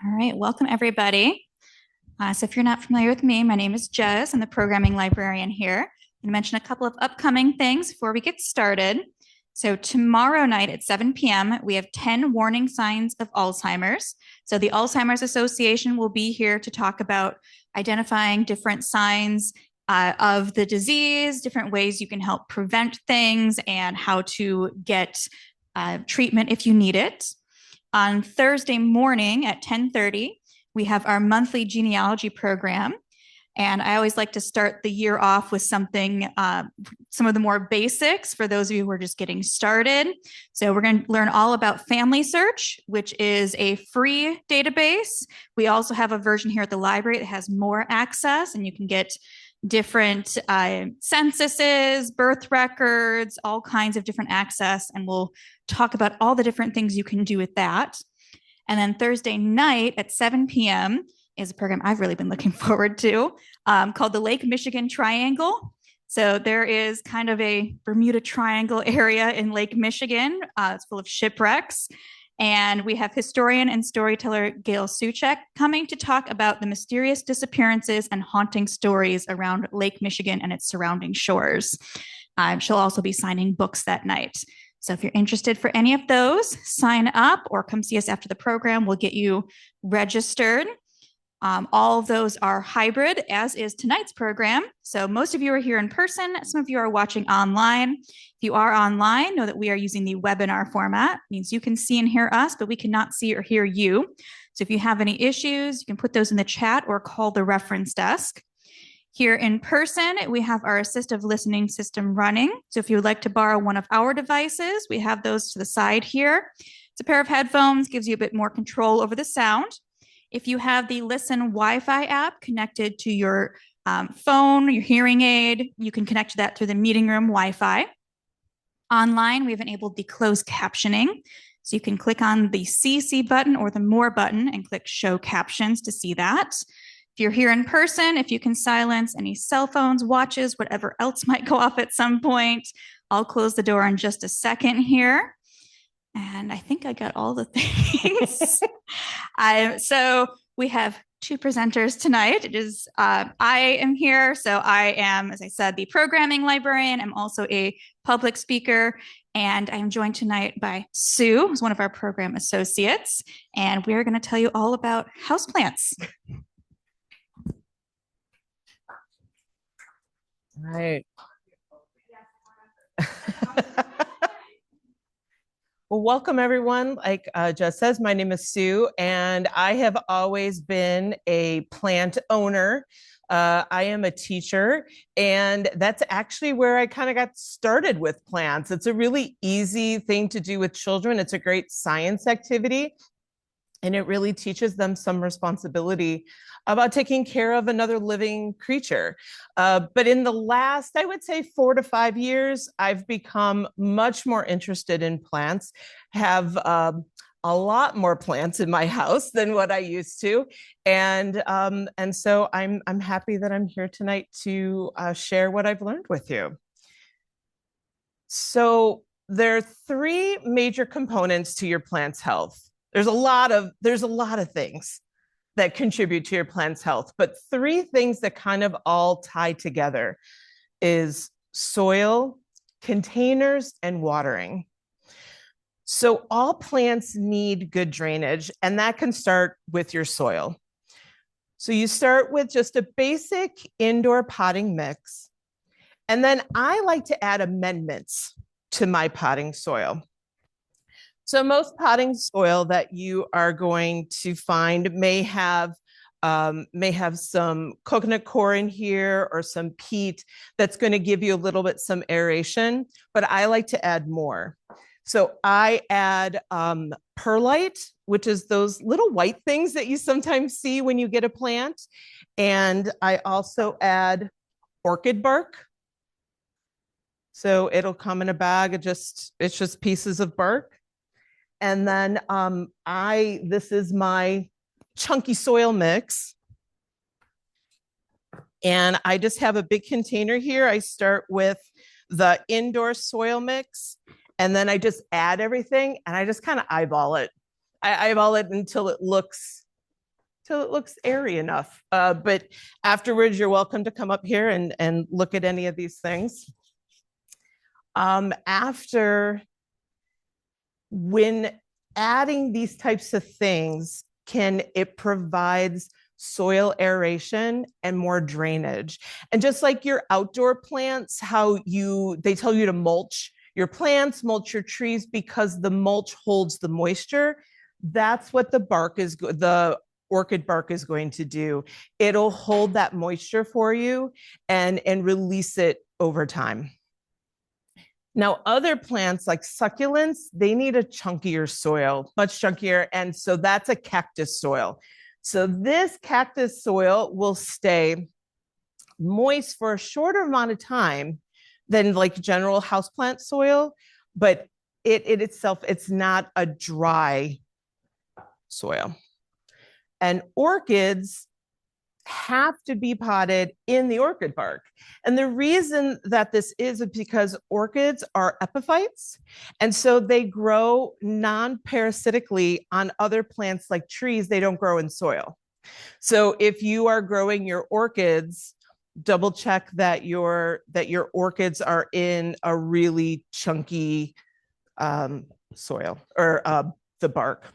All right, welcome everybody. So if you're not familiar with me, my name is Jez. I'm the programming librarian here. I'm going to mention a couple of upcoming things before we get started. So tomorrow night at 7 p.m., we have 10 warning signs of Alzheimer's. So the Alzheimer's Association will be here to talk about identifying different signs of the disease, different ways you can help prevent things, and how to get treatment if you need it. On Thursday morning at 10:30, we have our monthly genealogy program. And I always like to start the year off with something, some of the more basics for those of you who are just getting started. So we're going to learn all about Family Search, which is a free database. We also have a version here at the library that has more access, and you can get different censuses, birth records, all kinds of different access. And we'll talk about all the different things you can do with that. And then Thursday night at 7 p.m. is a program I've really been looking forward to called the Lake Michigan Triangle. So there is kind of a Bermuda Triangle area in Lake Michigan. It's full of shipwrecks. And we have historian and storyteller Gail Suchek coming to talk about the mysterious disappearances and haunting stories around Lake Michigan and its surrounding shores. She'll also be signing books that night. So if you're interested for any of those, sign up or come see us after the program. We'll get you registered. All of those are hybrid, as is tonight's program. So most of you are here in person. Some of you are watching online. If you are online, know that we are using the webinar format. It means you can see and hear us, but we cannot see or hear you. So if you have any issues, you can put those in the chat or call the reference desk. Here in person, we have our assistive listening system running. So if you would like to borrow one of our devices, we have those to the side here. It's a pair of headphones, gives you a bit more control over the sound. If you have the Listen Wi-Fi app connected to your phone, your hearing aid, you can connect that through the meeting room Wi-Fi. Online, we've enabled the closed captioning. So you can click on the CC button or the More button and click Show Captions to see that. If you're here in person, if you can silence any cell phones, watches, whatever else might go off at some point, I'll close the door in just a second here. And I think I got all the things. So we have two presenters tonight. It is I am here. So I am, as I said, the programming librarian. I'm also a public speaker. And I'm joined tonight by Sue, who's one of our program associates. And we're going to tell you all about houseplants. Right. Well, welcome everyone. Like Jess says, my name is Sue, and I have always been a plant owner. I am a teacher, and that's actually where I kind of got started with plants. It's a really easy thing to do with children. It's a great science activity, and it really teaches them some responsibility about taking care of another living creature. But in the last, I would say 4 to 5 years, I've become much more interested in plants, have a lot more plants in my house than what I used to. And so I'm happy that I'm here tonight to share what I've learned with you. So there are 3 major components to your plant's health. There's a lot of things that contribute to your plant's health, but 3 things that kind of all tie together is soil, containers, and watering. So all plants need good drainage, and that can start with your soil. So you start with just a basic indoor potting mix, and then I like to add amendments to my potting soil. So most potting soil that you are going to find may have some coconut coir in here or some peat that's going to give you a little bit some aeration, but I like to add more. So I add perlite, which is those little white things that you sometimes see when you get a plant. And I also add orchid bark. So it'll come in a bag of it's just pieces of bark. And then this is my chunky soil mix. And I just have a big container here. I start with the indoor soil mix, and then I just add everything, and I just kind of eyeball it. I eyeball it until it looks so it looks airy enough. But afterwards, you're welcome to come up here and look at any of these things. After, when adding these types of things, it provides soil aeration and more drainage. And just like your outdoor plants, they tell you to mulch your plants, mulch your trees, because the mulch holds the moisture. That's what the orchid bark is going to do. It'll hold that moisture for you and release it over time. Now, other plants like succulents, they need a chunkier soil, much chunkier. And so that's a cactus soil. So this cactus soil will stay moist for a shorter amount of time than like general houseplant soil, but it itself, it's not a dry soil. And orchids have to be potted in the orchid bark. And the reason that this is because orchids are epiphytes. And so they grow non-parasitically on other plants like trees. They don't grow in soil. So if you are growing your orchids, double check that your orchids are in a really chunky soil or the bark.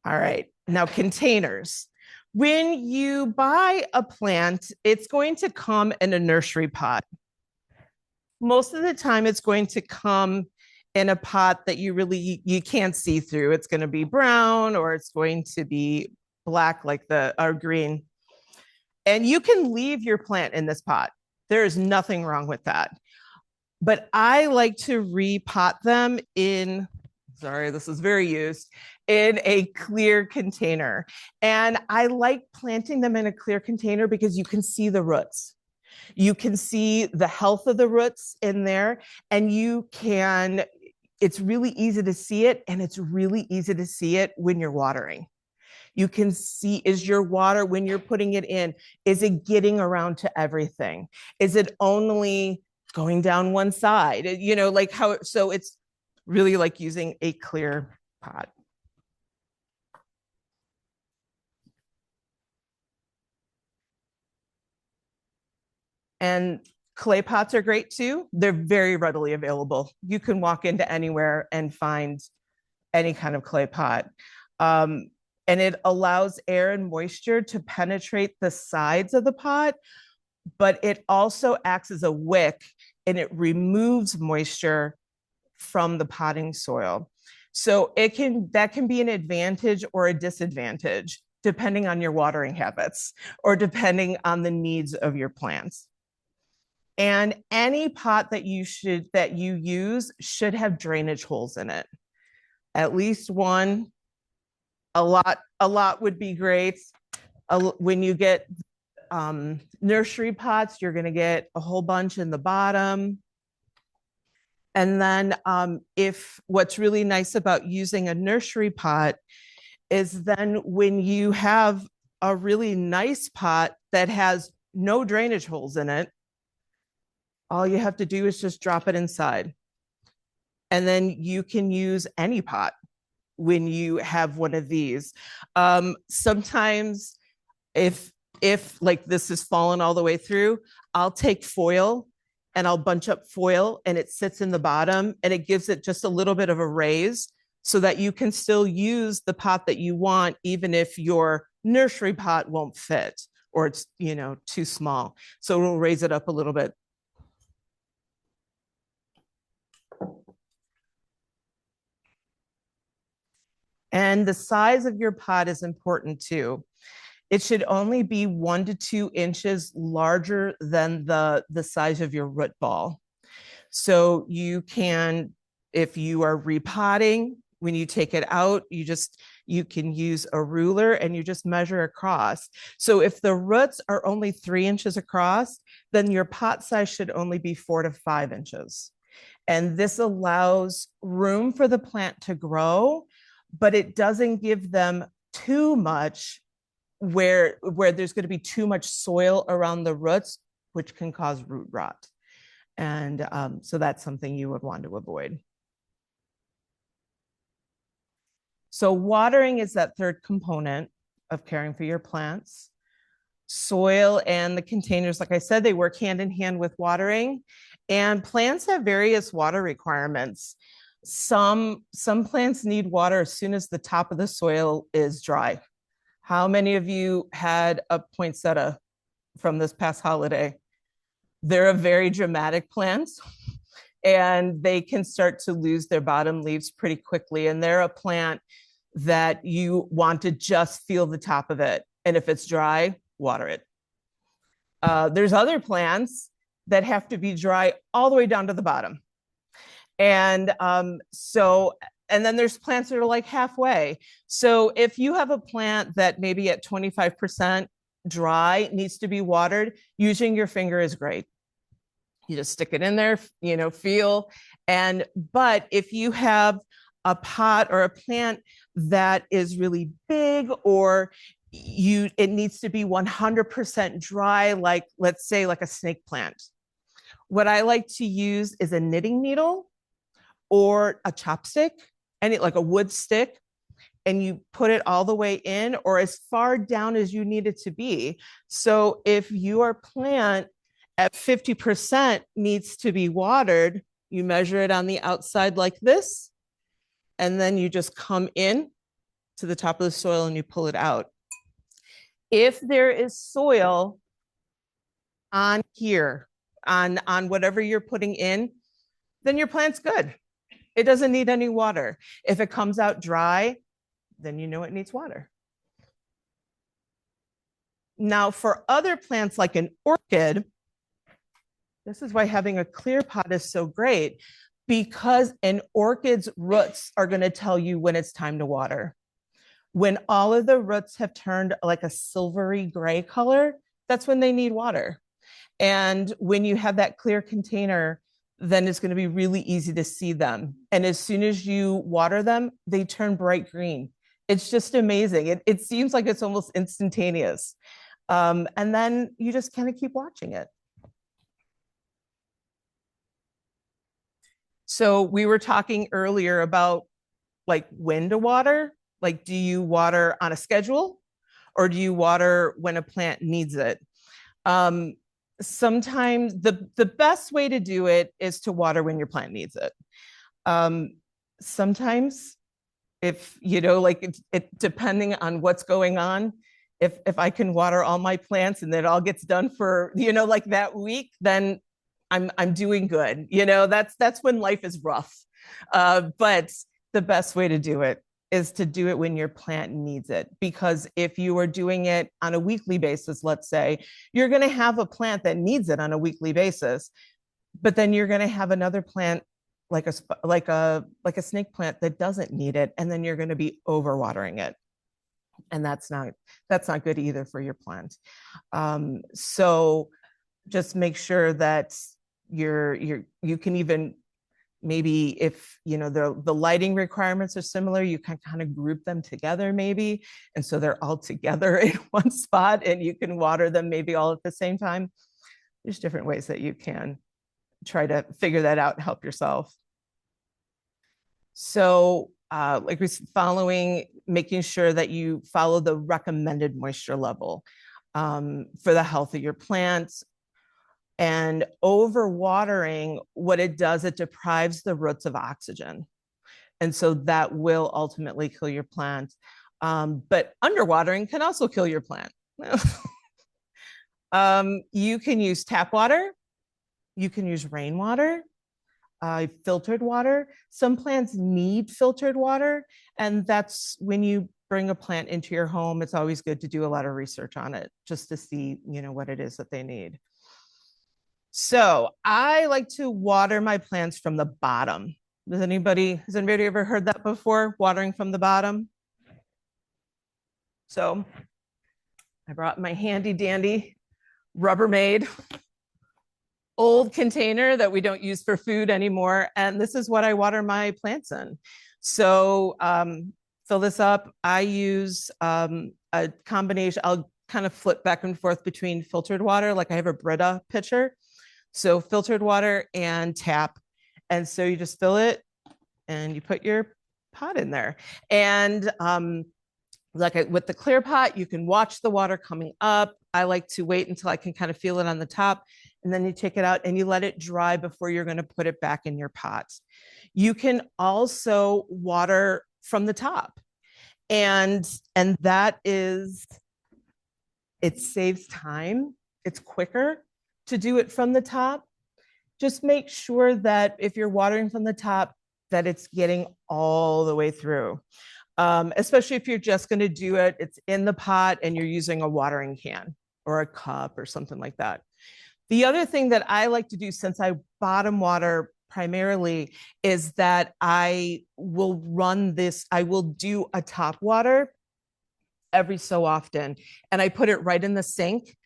All right, now containers. When you buy a plant, it's going to come in a nursery pot. Most of the time, it's going to come in a pot that you can't see through. It's going to be brown or it's going to be black like or green. And you can leave your plant in this pot. There is nothing wrong with that. But I like to repot them in, sorry, this is very used, in a clear container. And I like planting them in a clear container because you can see the roots. You can see the health of the roots in there, and it's really easy to see it, and it's really easy to see it when you're watering. You can see, is your water, when you're putting it in, is it getting around to everything? Is it only going down one side? So it's really like using a clear pot. And clay pots are great too. They're very readily available. You can walk into anywhere and find any kind of clay pot. And it allows air and moisture to penetrate the sides of the pot, but it also acts as a wick and it removes moisture from the potting soil. So that can be an advantage or a disadvantage depending on your watering habits or depending on the needs of your plants. And any pot that you use should have drainage holes in it. At least one. A lot would be great. When you get nursery pots, you're going to get a whole bunch in the bottom. And then what's really nice about using a nursery pot is then when you have a really nice pot that has no drainage holes in it, all you have to do is just drop it inside. And then you can use any pot when you have one of these. Sometimes if like this is fallen all the way through, I'll take foil and I'll bunch up foil and it sits in the bottom and it gives it just a little bit of a raise so that you can still use the pot that you want, even if your nursery pot won't fit or it's, too small. So it'll raise it up a little bit. And the size of your pot is important too. It should only be 1 to 2 inches larger than the size of your root ball. So you can, if you are repotting, when you take it out, you can use a ruler and you just measure across. So if the roots are only 3 inches across, then your pot size should only be 4 to 5 inches. And this allows room for the plant to grow, but it doesn't give them too much where there's going to be too much soil around the roots, which can cause root rot. And so that's something you would want to avoid. So watering is that third component of caring for your plants. Soil and the containers, like I said, they work hand in hand with watering. And plants have various water requirements. Some plants need water as soon as the top of the soil is dry. How many of you had a poinsettia from this past holiday? They're a very dramatic plant and they can start to lose their bottom leaves pretty quickly. And they're a plant that you want to just feel the top of it. And if it's dry, water it. There's other plants that have to be dry all the way down to the bottom. And and then there's plants that are like halfway. So if you have a plant that maybe at 25% dry needs to be watered, using your finger is great. You just stick it in there, feel. But if you have a pot or a plant that is really big, or it needs to be 100% dry, like let's say like a snake plant. What I like to use is a knitting needle or a chopstick, like a wood stick, and you put it all the way in or as far down as you need it to be. So if your plant at 50% needs to be watered, you measure it on the outside like this, and then you just come in to the top of the soil and you pull it out. If there is soil on here, on whatever you're putting in, then your plant's good. It doesn't need any water. If it comes out dry, then you know it needs water. Now, for other plants like an orchid, this is why having a clear pot is so great, because an orchid's roots are going to tell you when it's time to water. When all of the roots have turned like a silvery gray color, that's when they need water. And when you have that clear container, then it's going to be really easy to see them. And as soon as you water them, they turn bright green. It's just amazing. It seems like it's almost instantaneous. And then you just kind of keep watching it. So we were talking earlier about like when to water. Like, do you water on a schedule or do you water when a plant needs it? Sometimes the best way to do it is to water when your plant needs it. Sometimes if, depending on what's going on, if I can water all my plants and it all gets done for, like that week, then I'm doing good. That's when life is rough. But the best way to do it is to do it when your plant needs it. Because if you are doing it on a weekly basis, let's say, you're going to have a plant that needs it on a weekly basis, but then you're going to have another plant like a snake plant that doesn't need it, and then you're going to be overwatering it. And that's not good either for your plant. So just make sure that you can even, maybe if the lighting requirements are similar, you can kind of group them together maybe, and so they're all together in one spot and you can water them maybe all at the same time. There's different ways that you can try to figure that out and help yourself. So like we're making sure that you follow the recommended moisture level for the health of your plants. And overwatering, what it does, it deprives the roots of oxygen. And so that will ultimately kill your plant. But underwatering can also kill your plant. You can use tap water. You can use rainwater, filtered water. Some plants need filtered water. And that's when you bring a plant into your home, it's always good to do a lot of research on it just to see, what it is that they need. So I like to water my plants from the bottom. Has anybody ever heard that before? Watering from the bottom? So I brought my handy dandy Rubbermaid old container that we don't use for food anymore. And this is what I water my plants in. So fill this up. I use a combination. I'll kind of flip back and forth between filtered water. Like I have a Brita pitcher. So filtered water and tap. And so you just fill it and you put your pot in there. And with the clear pot, you can watch the water coming up. I like to wait until I can kind of feel it on the top. And then you take it out and you let it dry before you're going to put it back in your pot. You can also water from the top. And that is, it saves time. It's quicker to do it from the top. Just make sure that if you're watering from the top, that it's getting all the way through. Especially if you're just going to do it, it's in the pot and you're using a watering can or a cup or something like that. The other thing that I like to do, since I bottom water primarily, is that I will do a top water every so often, and I put it right in the sink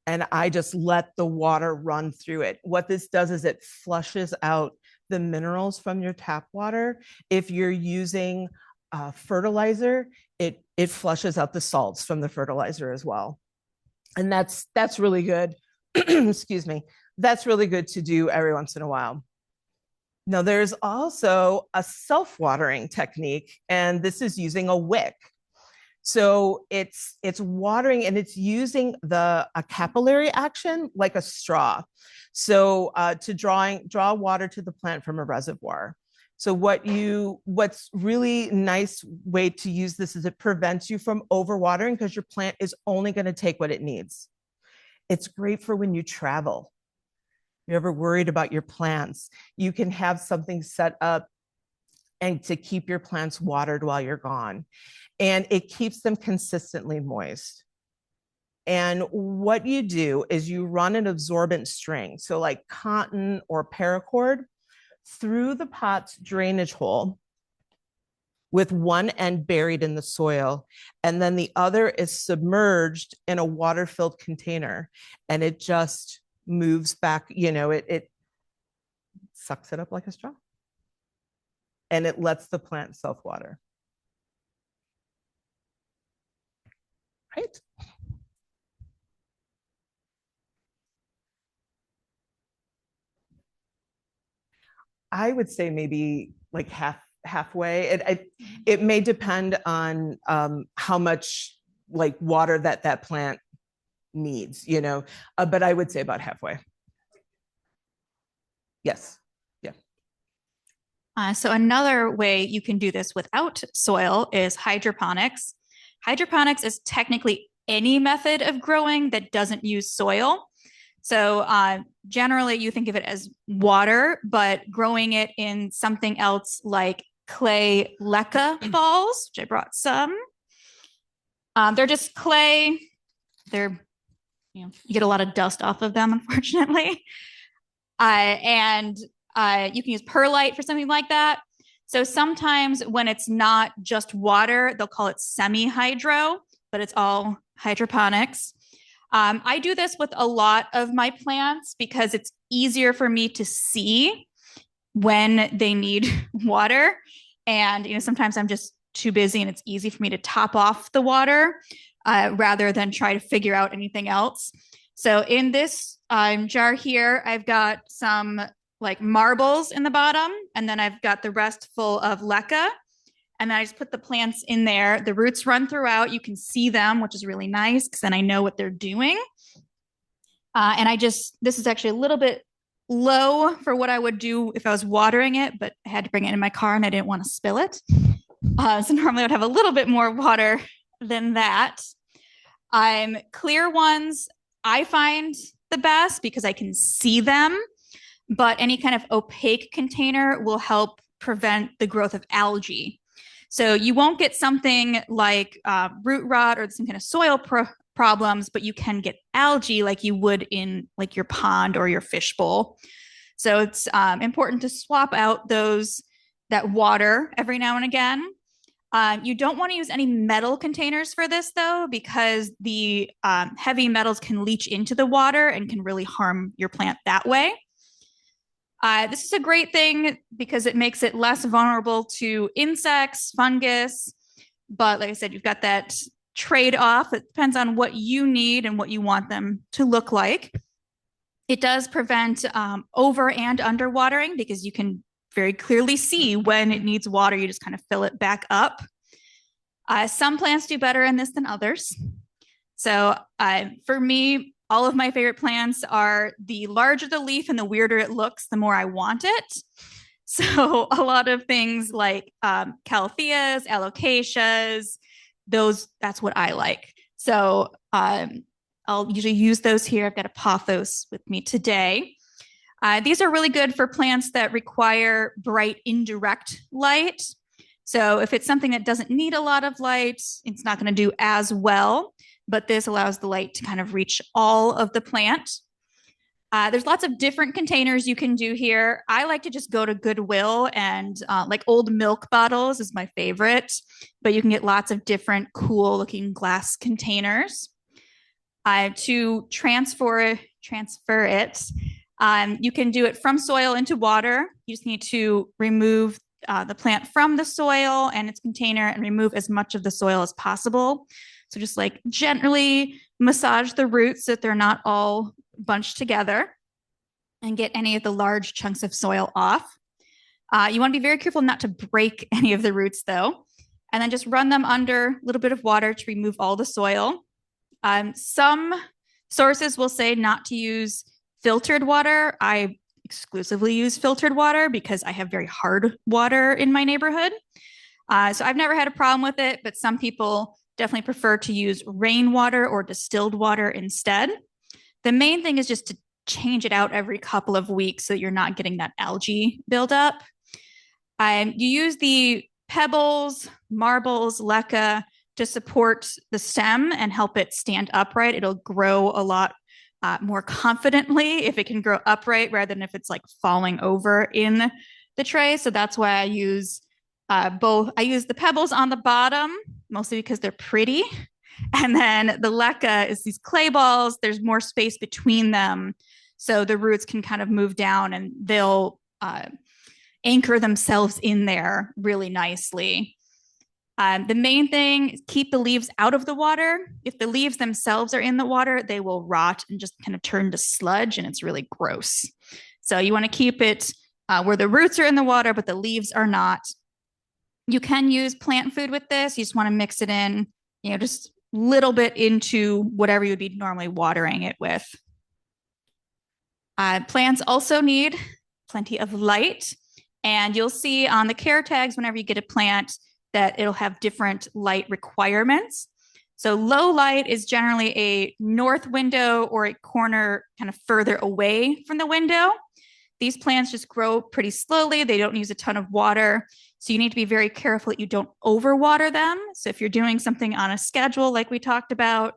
and I just let the water run through it. What this does is it flushes out the minerals from your tap water. If you're using fertilizer, it flushes out the salts from the fertilizer as well. And that's really good. Excuse me. That's really good to do every once in a while. Now, there's also a self-watering technique, and this is using a wick. So it's watering and it's using a capillary action like a straw. So to draw water to the plant from a reservoir. So what's really nice way to use this is it prevents you from overwatering because your plant is only going to take what it needs. It's great for when you travel. You're ever worried about your plants, you can have something set up and to keep your plants watered while you're gone. And it keeps them consistently moist. And what you do is you run an absorbent string, so like cotton or paracord, through the pot's drainage hole with one end buried in the soil, and then the other is submerged in a water-filled container, and it just moves back, it sucks it up like a straw, and it lets the plant self-water. Right? I would say maybe like halfway. It may depend on how much like water that plant needs, but I would say about halfway. Yes. Yeah. So another way you can do this without soil is hydroponics. Hydroponics is technically any method of growing that doesn't use soil. So generally you think of it as water, but growing it in something else like clay leca balls, which I brought some. They're just clay. You get a lot of dust off of them, unfortunately. And you can use perlite for something like that. So sometimes when it's not just water, they'll call it semi-hydro, but it's all hydroponics. I do this with a lot of my plants because it's easier for me to see when they need water. And, sometimes I'm just too busy and it's easy for me to top off the water rather than try to figure out anything else. So in this jar here, I've got some like marbles in the bottom, and then I've got the rest full of leca. And then I just put the plants in there. The roots run throughout. You can see them, which is really nice because then I know what they're doing. And this is actually a little bit low for what I would do if I was watering it, but I had to bring it in my car and I didn't want to spill it. So normally I would have a little bit more water than that. Clear ones I find the best because I can see them, but any kind of opaque container will help prevent the growth of algae. So you won't get something like root rot or some kind of soil problems, but you can get algae like you would in like your pond or your fish bowl. So it's important to swap out that water every now and again. You don't want to use any metal containers for this though, because the heavy metals can leach into the water and can really harm your plant that way. This is a great thing because it makes it less vulnerable to insects, fungus. But like I said, you've got that trade-off. It depends on what you need and what you want them to look like. It does prevent over and underwatering because you can very clearly see when it needs water. You just kind of fill it back up. Some plants do better in this than others. So for me, all of my favorite plants are the larger the leaf and the weirder it looks, the more I want it. So a lot of things like calatheas, alocasias, that's what I like. So I'll usually use those here. I've got a pothos with me today. These are really good for plants that require bright indirect light. So if it's something that doesn't need a lot of light, it's not going to do as well, but this allows the light to kind of reach all of the plant. There's lots of different containers you can do here. I like to just go to Goodwill and like old milk bottles is my favorite, but you can get lots of different cool looking glass containers. To transfer it, you can do it from soil into water. You just need to remove the plant from the soil and its container and remove as much of the soil as possible. So just like gently massage the roots so that they're not all bunched together and get any of the large chunks of soil off. You want to be very careful not to break any of the roots though, and then just run them under a little bit of water to remove all the soil. Some sources will say not to use filtered water. I exclusively use filtered water because I have very hard water in my neighborhood. So I've never had a problem with it, but some people definitely prefer to use rainwater or distilled water instead. The main thing is just to change it out every couple of weeks so you're not getting that algae buildup. You use the pebbles, marbles, leca to support the stem and help it stand upright. It'll grow a lot more confidently if it can grow upright rather than if it's like falling over in the tray. So that's why I use both. I use the pebbles on the bottom, mostly because they're pretty. And then the leca is these clay balls. There's more space between them. So the roots can kind of move down and they'll anchor themselves in there really nicely. The main thing is keep the leaves out of the water. If the leaves themselves are in the water, they will rot and just kind of turn to sludge, and it's really gross. So you want to keep it where the roots are in the water, but the leaves are not. You can use plant food with this. You just want to mix it in, just a little bit into whatever you would be normally watering it with. Plants also need plenty of light, and you'll see on the care tags whenever you get a plant that it'll have different light requirements. So low light is generally a north window or a corner kind of further away from the window. These plants just grow pretty slowly. They don't use a ton of water. So you need to be very careful that you don't overwater them. So if you're doing something on a schedule, like we talked about,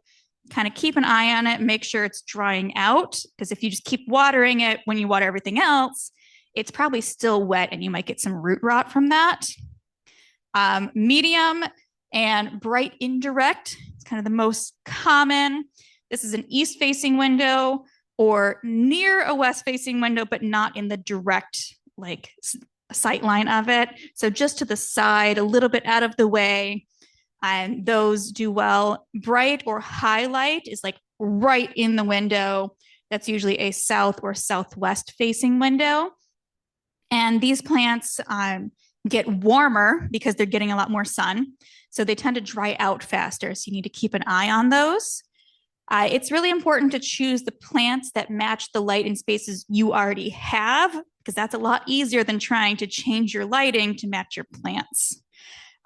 kind of keep an eye on it, make sure it's drying out. Because if you just keep watering it when you water everything else, it's probably still wet and you might get some root rot from that. Medium and bright indirect, it's kind of the most common. This is an east-facing window or near a west-facing window, but not in the direct sight line of it. So just to the side, a little bit out of the way, and those do well. Bright or highlight is like right in the window. That's usually a south or southwest facing window. And these plants get warmer because they're getting a lot more sun. So they tend to dry out faster. So you need to keep an eye on those. It's really important to choose the plants that match the light in spaces you already have, because that's a lot easier than trying to change your lighting to match your plants.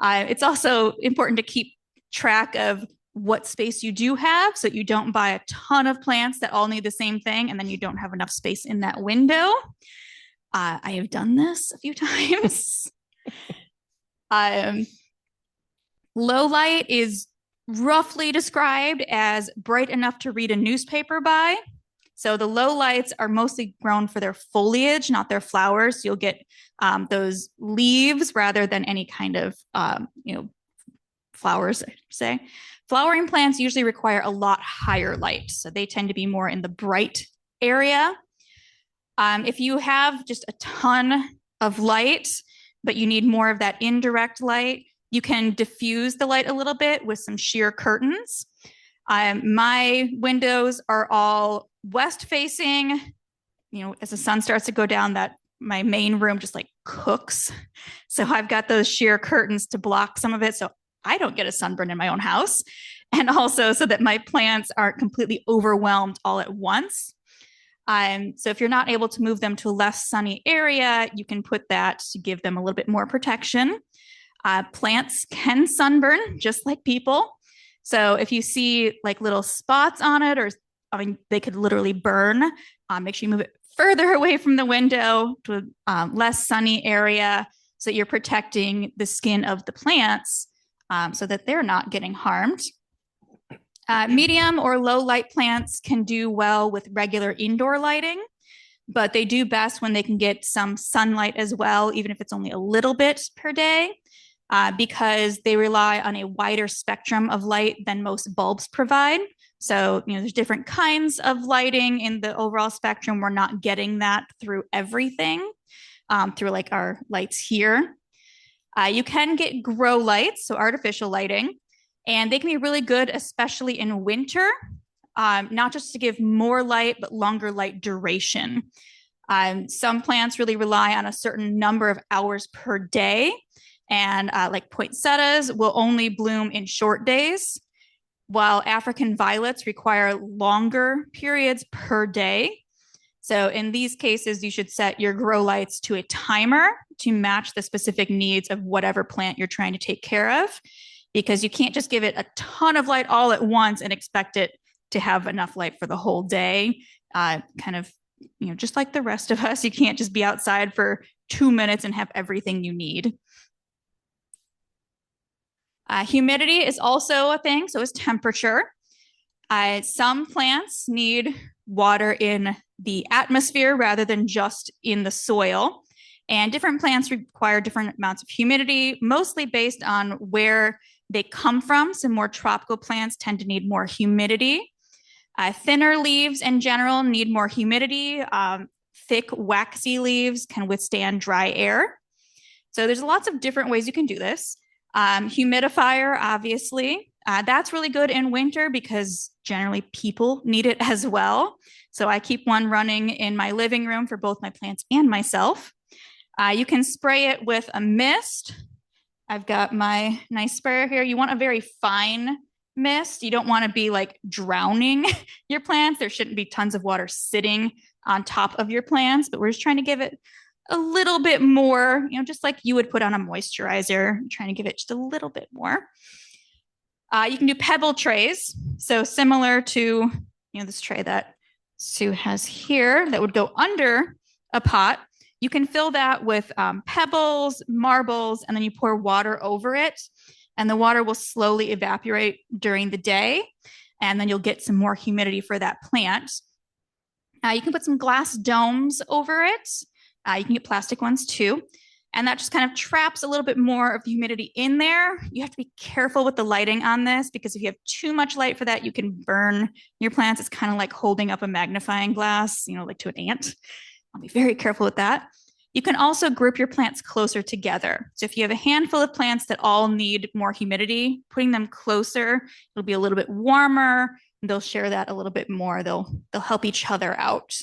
It's also important to keep track of what space you do have so that you don't buy a ton of plants that all need the same thing and then you don't have enough space in that window. I have done this a few times. Low light is roughly described as bright enough to read a newspaper by. So the low lights are mostly grown for their foliage, not their flowers. So you'll get those leaves rather than any kind of flowers, I should say. Flowering plants usually require a lot higher light. So they tend to be more in the bright area. If you have just a ton of light, but you need more of that indirect light, you can diffuse the light a little bit with some sheer curtains. My windows are all west facing. As the sun starts to go down, that my main room just like cooks. So I've got those sheer curtains to block some of it. So I don't get a sunburn in my own house. And also so that my plants aren't completely overwhelmed all at once. So if you're not able to move them to a less sunny area, you can put that to give them a little bit more protection. Plants can sunburn just like people. So if you see like little spots on it, or I mean, they could literally burn, make sure you move it further away from the window to a less sunny area so that you're protecting the skin of the plants so that they're not getting harmed. Medium or low light plants can do well with regular indoor lighting, but they do best when they can get some sunlight as well, even if it's only a little bit per day, because they rely on a wider spectrum of light than most bulbs provide. So, there's different kinds of lighting in the overall spectrum. We're not getting that through everything, through like our lights here. You can get grow lights, so artificial lighting. And they can be really good, especially in winter, not just to give more light, but longer light duration. Some plants really rely on a certain number of hours per day. And like poinsettias will only bloom in short days, while African violets require longer periods per day. So in these cases, you should set your grow lights to a timer to match the specific needs of whatever plant you're trying to take care of, because you can't just give it a ton of light all at once and expect it to have enough light for the whole day. Just like the rest of us, you can't just be outside for 2 minutes and have everything you need. Humidity is also a thing, so is temperature. Some plants need water in the atmosphere rather than just in the soil. And different plants require different amounts of humidity, mostly based on where they come from. So more tropical plants tend to need more humidity. Thinner leaves in general need more humidity. Thick, waxy leaves can withstand dry air. So there's lots of different ways you can do this. Humidifier, obviously. That's really good in winter because generally people need it as well. So I keep one running in my living room for both my plants and myself. You can spray it with a mist. I've got my nice sprayer here. You want a very fine mist. You don't want to be like drowning your plants. There shouldn't be tons of water sitting on top of your plants, but we're just trying to give it a little bit more, just like you would put on a moisturizer, trying to give it just a little bit more. You can do pebble trays. So similar to, this tray that Sue has here that would go under a pot. You can fill that with pebbles, marbles, and then you pour water over it. And the water will slowly evaporate during the day. And then you'll get some more humidity for that plant. You can put some glass domes over it. You can get plastic ones too. And that just kind of traps a little bit more of the humidity in there. You have to be careful with the lighting on this because if you have too much light for that, you can burn your plants. It's kind of like holding up a magnifying glass, like to an ant. I'll be very careful with that. You can also group your plants closer together. So if you have a handful of plants that all need more humidity, putting them closer, it'll be a little bit warmer. They'll share that a little bit more. They'll help each other out.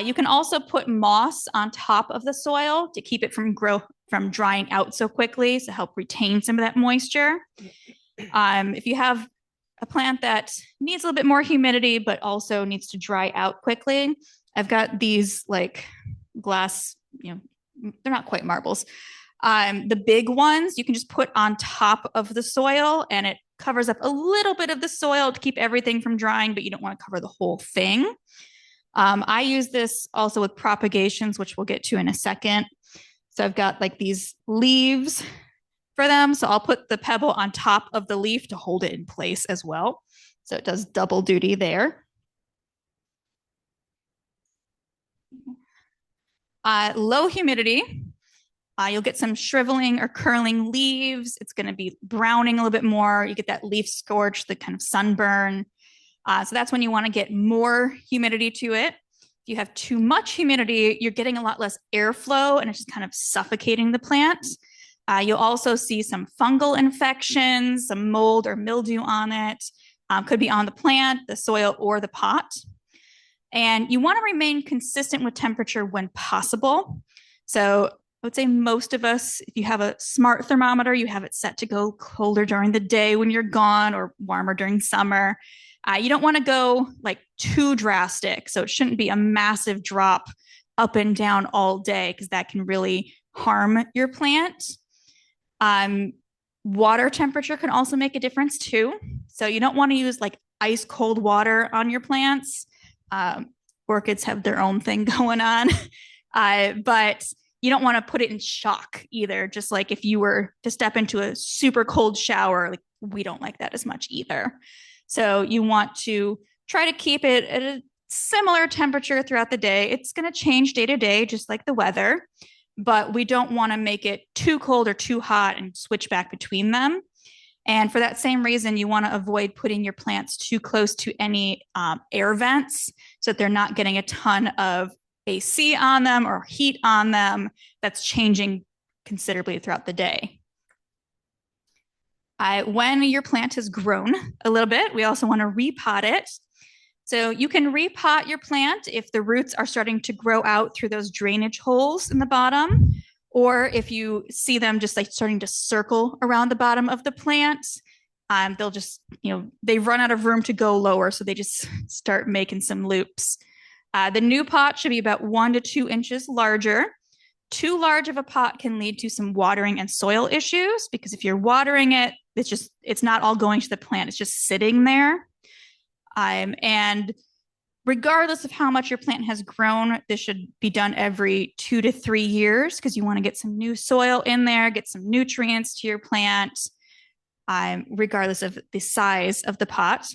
You can also put moss on top of the soil to keep it from drying out so quickly, to help retain some of that moisture. If you have a plant that needs a little bit more humidity, but also needs to dry out quickly, I've got these like glass, they're not quite marbles. The big ones you can just put on top of the soil and it covers up a little bit of the soil to keep everything from drying, but you don't want to cover the whole thing. I use this also with propagations, which we'll get to in a second. So I've got like these leaves for them. So I'll put the pebble on top of the leaf to hold it in place as well. So it does double duty there. Low humidity. You'll get some shriveling or curling leaves. It's going to be browning a little bit more. You get that leaf scorch, the kind of sunburn. So that's when you want to get more humidity to it. If you have too much humidity, you're getting a lot less airflow and it's just kind of suffocating the plant. You'll also see some fungal infections, some mold or mildew on it. Could be on the plant, the soil, or the pot. And you want to remain consistent with temperature when possible. So I would say most of us, if you have a smart thermometer, you have it set to go colder during the day when you're gone or warmer during summer. You don't want to go like too drastic. So it shouldn't be a massive drop up and down all day because that can really harm your plant. Um, Water temperature can also make a difference too. So you don't want to use like ice cold water on your plants. Orchids have their own thing going on, but you don't want to put it in shock either. Just like if you were to step into a super cold shower, like we don't like that as much either. So you want to try to keep it at a similar temperature throughout the day. It's going to change day to day, just like the weather, but we don't want to make it too cold or too hot and switch back between them. And for that same reason, you want to avoid putting your plants too close to any air vents so that they're not getting a ton of AC on them or heat on them that's changing considerably throughout the day. When your plant has grown a little bit, we also want to repot it. So you can repot your plant if the roots are starting to grow out through those drainage holes in the bottom, or if you see them just like starting to circle around the bottom of the plant. They'll just, they run out of room to go lower, so they just start making some loops. The new pot should be about 1 to 2 inches larger. Too large of a pot can lead to some watering and soil issues because if you're watering it, it's not all going to the plant, it's just sitting there. And regardless of how much your plant has grown, this should be done every 2 to 3 years because you want to get some new soil in there, get some nutrients to your plant, regardless of the size of the pot.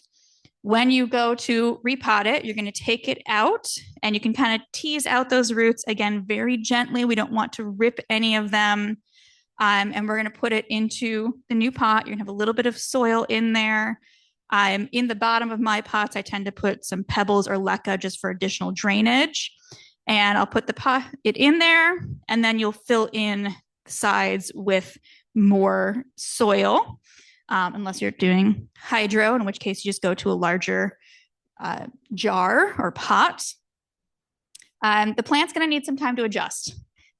When you go to repot it, you're going to take it out and you can kind of tease out those roots again very gently. We don't want to rip any of them. And we're going to put it into the new pot. You're going to have a little bit of soil in there. In the bottom of my pots, I tend to put some pebbles or leca just for additional drainage. And I'll put it in there, and then you'll fill in the sides with more soil, unless you're doing hydro, in which case you just go to a larger jar or pot. The plant's going to need some time to adjust.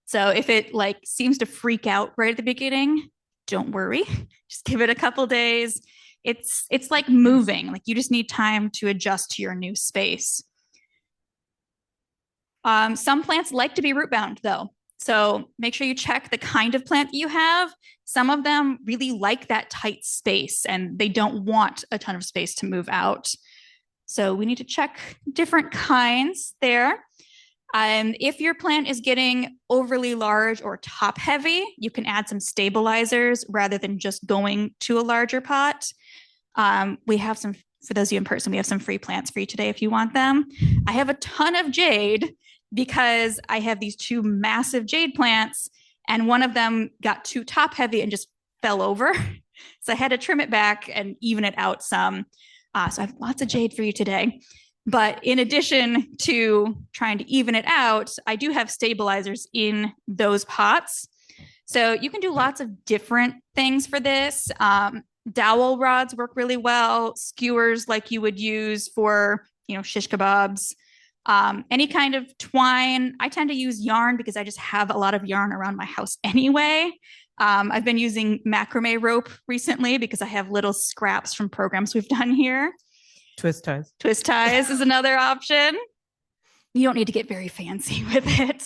So if it seems to freak out right at the beginning, don't worry. Just give it a couple days. It's like moving. Like you just need time to adjust to your new space. Some plants like to be root bound though. So make sure you check the kind of plant you have. Some of them really like that tight space and they don't want a ton of space to move out. So we need to check different kinds there. If your plant is getting overly large or top heavy, you can add some stabilizers rather than just going to a larger pot. We have some, for those of you in person, we have some free plants for you today if you want them. I have a ton of jade because I have these 2 massive jade plants and one of them got too top heavy and just fell over. So I had to trim it back and even it out some. So I have lots of jade for you today. But in addition to trying to even it out, I do have stabilizers in those pots. So you can do lots of different things for this. Dowel rods work really well. Skewers like you would use for, shish kebabs. Any kind of twine. I tend to use yarn because I just have a lot of yarn around my house anyway. I've been using macrame rope recently because I have little scraps from programs we've done here. Twist ties. Twist ties is another option. You don't need to get very fancy with it.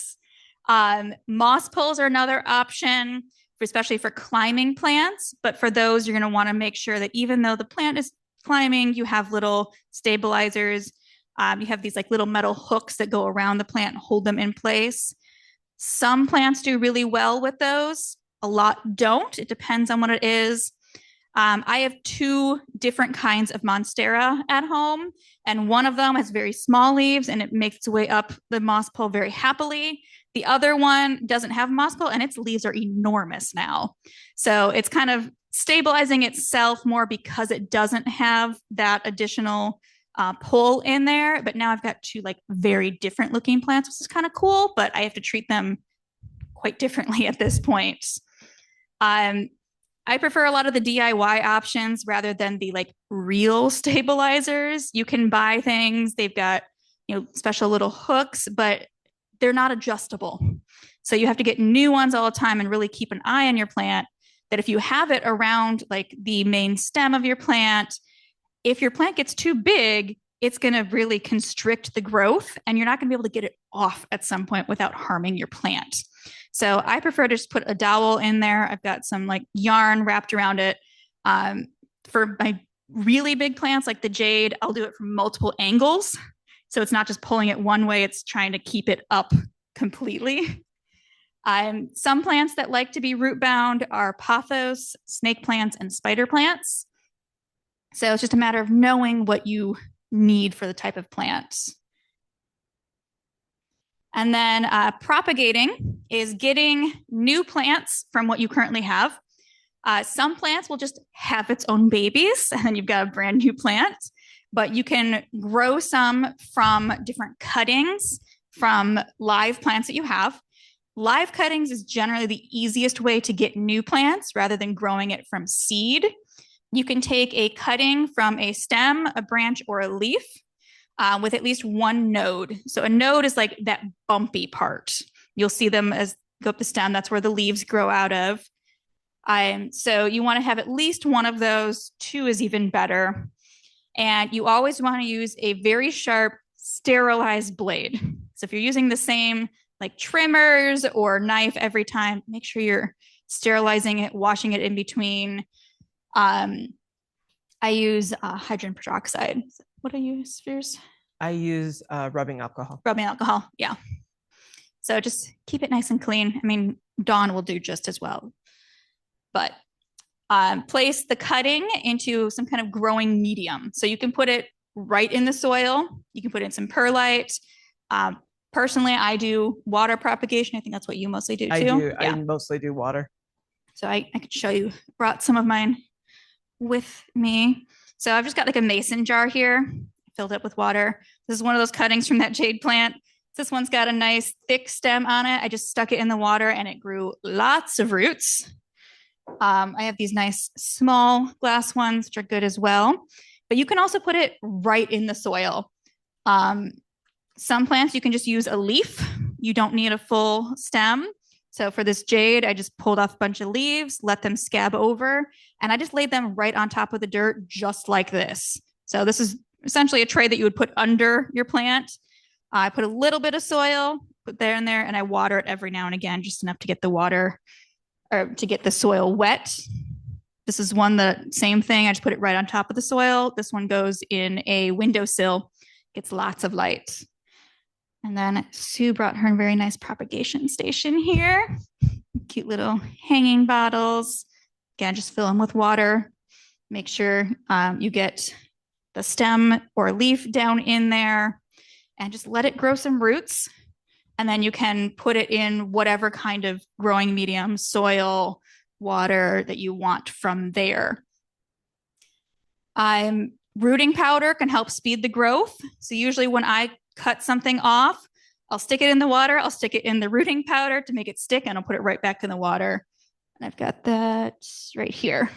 Moss poles are another option, especially for climbing plants. But for those, you're going to want to make sure that even though the plant is climbing, you have little stabilizers. You have these little metal hooks that go around the plant and hold them in place. Some plants do really well with those. A lot don't. It depends on what it is. I have 2 different kinds of monstera at home, and one of them has very small leaves and it makes its way up the moss pole very happily. The other one doesn't have moss pole and its leaves are enormous now. So it's kind of stabilizing itself more because it doesn't have that additional pole in there. But now I've got 2 very different looking plants, which is kind of cool, but I have to treat them quite differently at this point. I prefer a lot of the DIY options rather than the real stabilizers. You can buy things. They've got, special little hooks, but they're not adjustable. So you have to get new ones all the time and really keep an eye on your plant, that if you have it around like the main stem of your plant, if your plant gets too big, it's going to really constrict the growth and you're not going to be able to get it off at some point without harming your plant. So I prefer to just put a dowel in there. I've got some like yarn wrapped around it. For my really big plants like the jade, I'll do it from multiple angles. So it's not just pulling it one way, it's trying to keep it up completely. Some plants that like to be root bound are pothos, snake plants, and spider plants. So it's just a matter of knowing what you need for the type of plants. And then propagating is getting new plants from what you currently have. Some plants will just have its own babies, and then you've got a brand new plant. But you can grow some from different cuttings from live plants that you have. Live cuttings is generally the easiest way to get new plants rather than growing it from seed. You can take a cutting from a stem, a branch, or a leaf with at least one node. So a node is like that bumpy part. You'll see them as go up the stem. That's where the leaves grow out of. So you want to have at least one of those. Two is even better. And you always want to use a very sharp, sterilized blade. So if you're using the same like trimmers or knife every time, make sure you're sterilizing it, washing it in between. I use hydrogen peroxide. What do you use for yours? I use rubbing alcohol. Rubbing alcohol, yeah. So just keep it nice and clean. I mean, Dawn will do just as well. But place the cutting into some kind of growing medium. So you can put it right in the soil. You can put in some perlite. Personally, I do water propagation. I think that's what you mostly do too. I do. Yeah. I mostly do water. So I could show you, brought some of mine with me. So I've just got like a mason jar here, filled up with water. This is one of those cuttings from that jade plant. This one's got a nice thick stem on it. I just stuck it in the water and it grew lots of roots. I have these nice small glass ones, which are good as well. But you can also put it right in the soil. Some plants, you can just use a leaf. You don't need a full stem. So for this jade, I just pulled off a bunch of leaves, let them scab over, and I just laid them right on top of the dirt, just like this. So this is essentially a tray that you would put under your plant. I put a little bit of soil, put there and there, and I water it every now and again, just enough to get the water or to get the soil wet. This is one, the same thing. I just put it right on top of the soil. This one goes in a windowsill, gets lots of light. And then Sue brought her very nice propagation station here. Cute little hanging bottles. Again, just fill them with water. Make sure you get the stem or leaf down in there and just let it grow some roots. And then you can put it in whatever kind of growing medium, soil, water that you want from there. Rooting powder can help speed the growth. So usually when I cut something off, I'll stick it in the water, I'll stick it in the rooting powder to make it stick, and I'll put it right back in the water. And I've got that right here.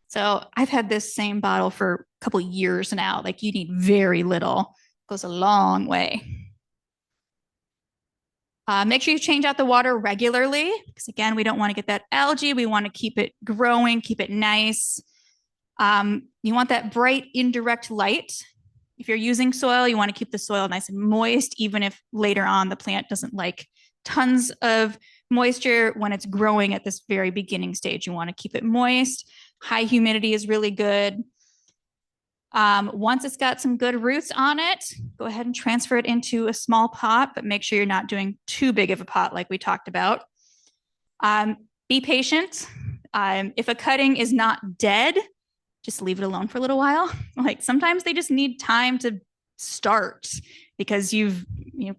So I've had this same bottle for a couple years now. Like, you need very little. It goes a long way. Make sure you change out the water regularly, because again, we don't want to get that algae. We want to keep it growing, keep it nice. You want that bright indirect light. If you're using soil, you want to keep the soil nice and moist, even if later on the plant doesn't like tons of moisture. When it's growing at this very beginning stage, you want to keep it moist. High humidity is really good. Once it's got some good roots on it, go ahead and transfer it into a small pot, but make sure you're not doing too big of a pot like we talked about. Be patient. If a cutting is not dead, just leave it alone for a little while. Like, sometimes they just need time to start because you've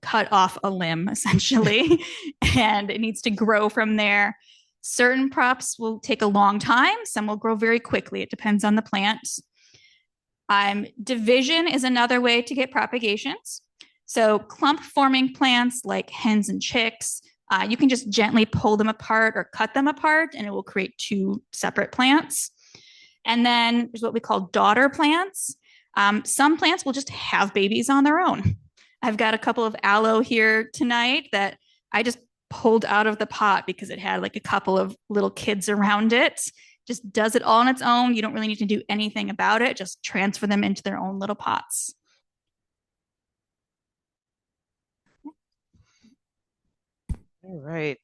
cut off a limb essentially and it needs to grow from there. Certain props will take a long time. Some will grow very quickly. It depends on the plant. Division is another way to get propagations. So clump forming plants like hens and chicks, you can just gently pull them apart or cut them apart and it will create two separate plants. And then there's what we call daughter plants. Some plants will just have babies on their own. I've got a couple of aloe here tonight that I just pulled out of the pot because it had like a couple of little kids around it. Just does it all on its own. You don't really need to do anything about it. Just transfer them into their own little pots. All right.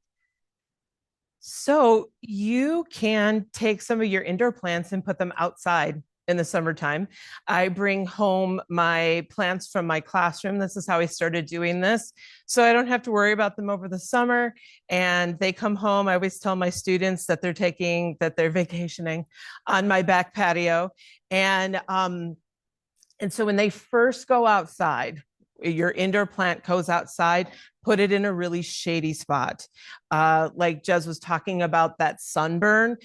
So you can take some of your indoor plants and put them outside in the summertime. I bring home my plants from my classroom. This is how I started doing this. So I don't have to worry about them over the summer. And they come home. I always tell my students that they're vacationing on my back patio. And so when they first go outside, your indoor plant goes outside, put it in a really shady spot. Like Jez was talking about that sunburn,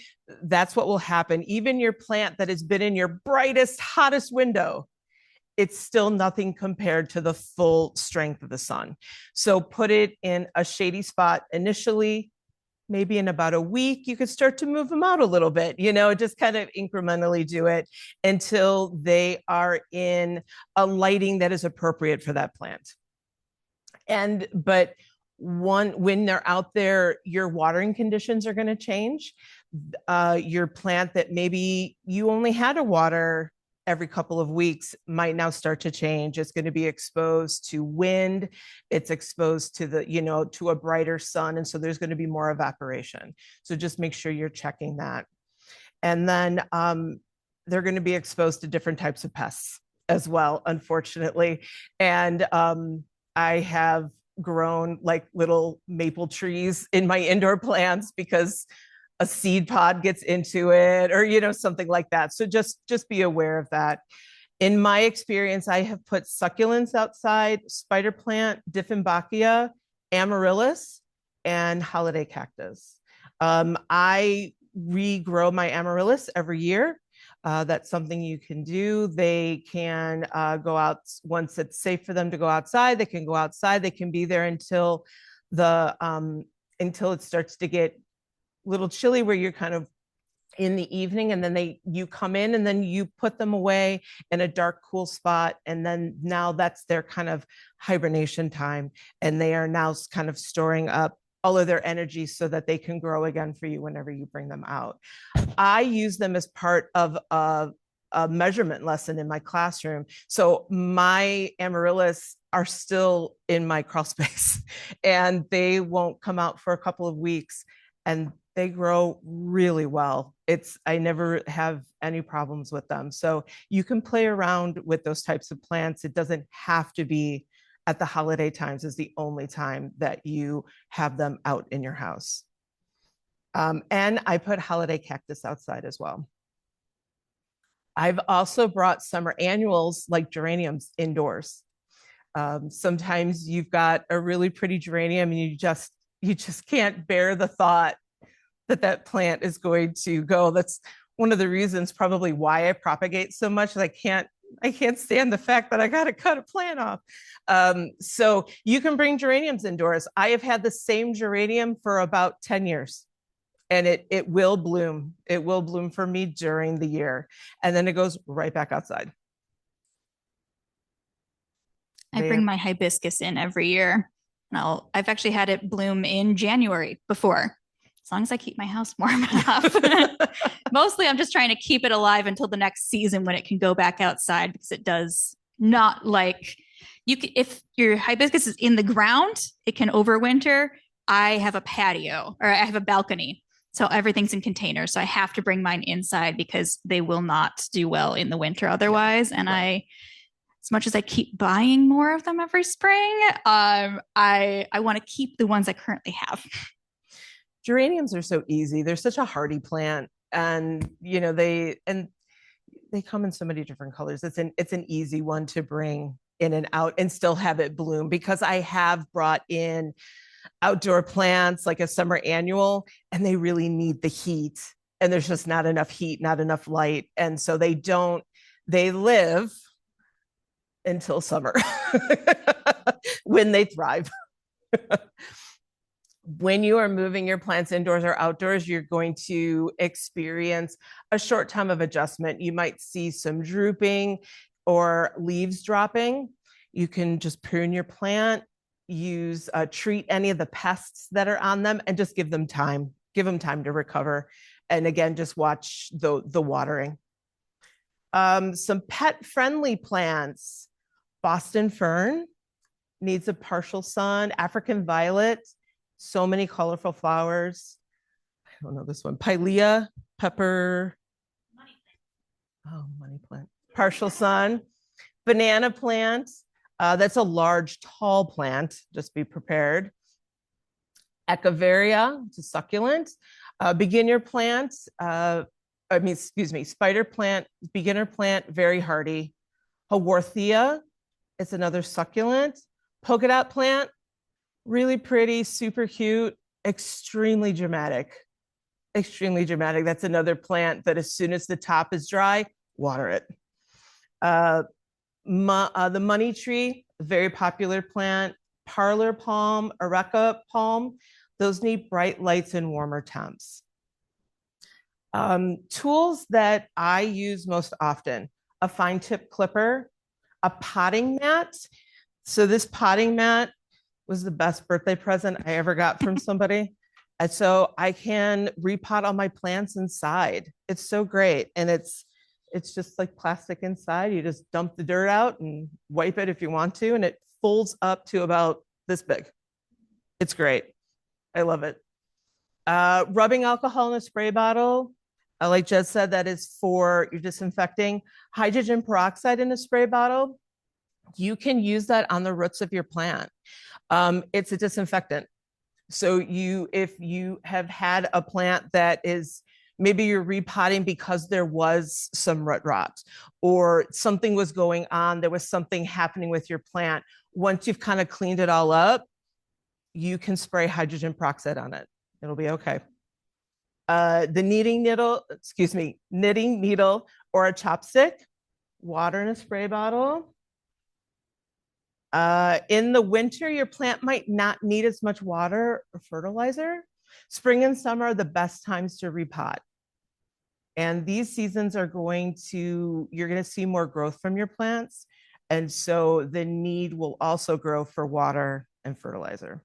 that's what will happen. Even your plant that has been in your brightest, hottest window, it's still nothing compared to the full strength of the sun. So put it in a shady spot initially. Maybe in about a week, you could start to move them out a little bit, just kind of incrementally do it until they are in a lighting that is appropriate for that plant. But when they're out there, your watering conditions are going to change. Your plant that maybe you only had to water every couple of weeks might now start to change. It's going to be exposed to wind. It's exposed to to a brighter sun. And so there's going to be more evaporation. So just make sure you're checking that. And then they're going to be exposed to different types of pests as well, unfortunately. And I have grown like little maple trees in my indoor plants because a seed pod gets into it or something like that. So just be aware of that. In my experience, I have put succulents outside, spider plant, Dieffenbachia, amaryllis, and holiday cactus. I regrow my amaryllis every year. That's something you can do. They can go out once it's safe for them to go outside. They can go outside. They can be there until it starts to get little chilly where you're kind of in the evening, and then you come in and then you put them away in a dark, cool spot. And then now that's their kind of hibernation time. And they are now kind of storing up all of their energy so that they can grow again for you whenever you bring them out. I use them as part of a measurement lesson in my classroom. So my amaryllis are still in my crawl space and they won't come out for a couple of weeks. And they grow really well. I never have any problems with them. So you can play around with those types of plants. It doesn't have to be at the holiday times is the only time that you have them out in your house. And I put holiday cactus outside as well. I've also brought summer annuals like geraniums indoors. Sometimes you've got a really pretty geranium and you just can't bear the thought that plant is going to go. That's one of the reasons probably why I propagate so much. I can't stand the fact that I got to cut a plant off. So you can bring geraniums indoors. I have had the same geranium for about 10 years and it will bloom. It will bloom for me during the year. And then it goes right back outside. I bring my hibiscus in every year. And I've actually had it bloom in January before, as long as I keep my house warm enough. Mostly I'm just trying to keep it alive until the next season when it can go back outside, because it does not like if your hibiscus is in the ground, it can overwinter. I have a patio or I have a balcony. So everything's in containers. So I have to bring mine inside because they will not do well in the winter otherwise. And as much as I keep buying more of them every spring, I want to keep the ones I currently have. Geraniums are so easy. They're such a hardy plant, and they come in so many different colors. It's an easy one to bring in and out and still have it bloom, because I have brought in outdoor plants like a summer annual and they really need the heat, and there's just not enough heat, not enough light, and so they live until summer when they thrive. When you are moving your plants indoors or outdoors, you're going to experience a short time of adjustment. You might see some drooping or leaves dropping. You can just prune your plant, treat any of the pests that are on them, and just give them time. Give them time to recover. And again, just watch the watering. Some pet-friendly plants. Boston fern needs a partial sun. African violet, so many colorful flowers. I don't know this one. Pilea, pepper. Money plant. Partial sun. Banana plant. That's a large, tall plant. Just be prepared. Echeveria, it's a succulent. Beginner plant. Spider plant, beginner plant, very hardy. Haworthia, it's another succulent. Polka dot plant, really pretty, super cute, extremely dramatic. Extremely dramatic. That's another plant that as soon as the top is dry, water it. The money tree, very popular plant. Parlor palm, areca palm, those need bright lights and warmer temps. Tools that I use most often, a fine tip clipper, a potting mat. So this potting mat was the best birthday present I ever got from somebody. And so I can repot all my plants inside. It's so great. And it's just like plastic inside. You just dump the dirt out and wipe it if you want to. And it folds up to about this big. It's great. I love it. Rubbing alcohol in a spray bottle. Like Jez said, that is for your disinfecting. Hydrogen peroxide in a spray bottle. You can use that on the roots of your plant. It's a disinfectant. So if you have had a plant that is, maybe you're repotting because there was some root rot or something was going on, there was something happening with your plant. Once you've kind of cleaned it all up, you can spray hydrogen peroxide on it. It'll be okay. The knitting needle or a chopstick, water in a spray bottle. In the winter, your plant might not need as much water or fertilizer. Spring and summer are the best times to repot. And these seasons you're going to see more growth from your plants. And so the need will also grow for water and fertilizer.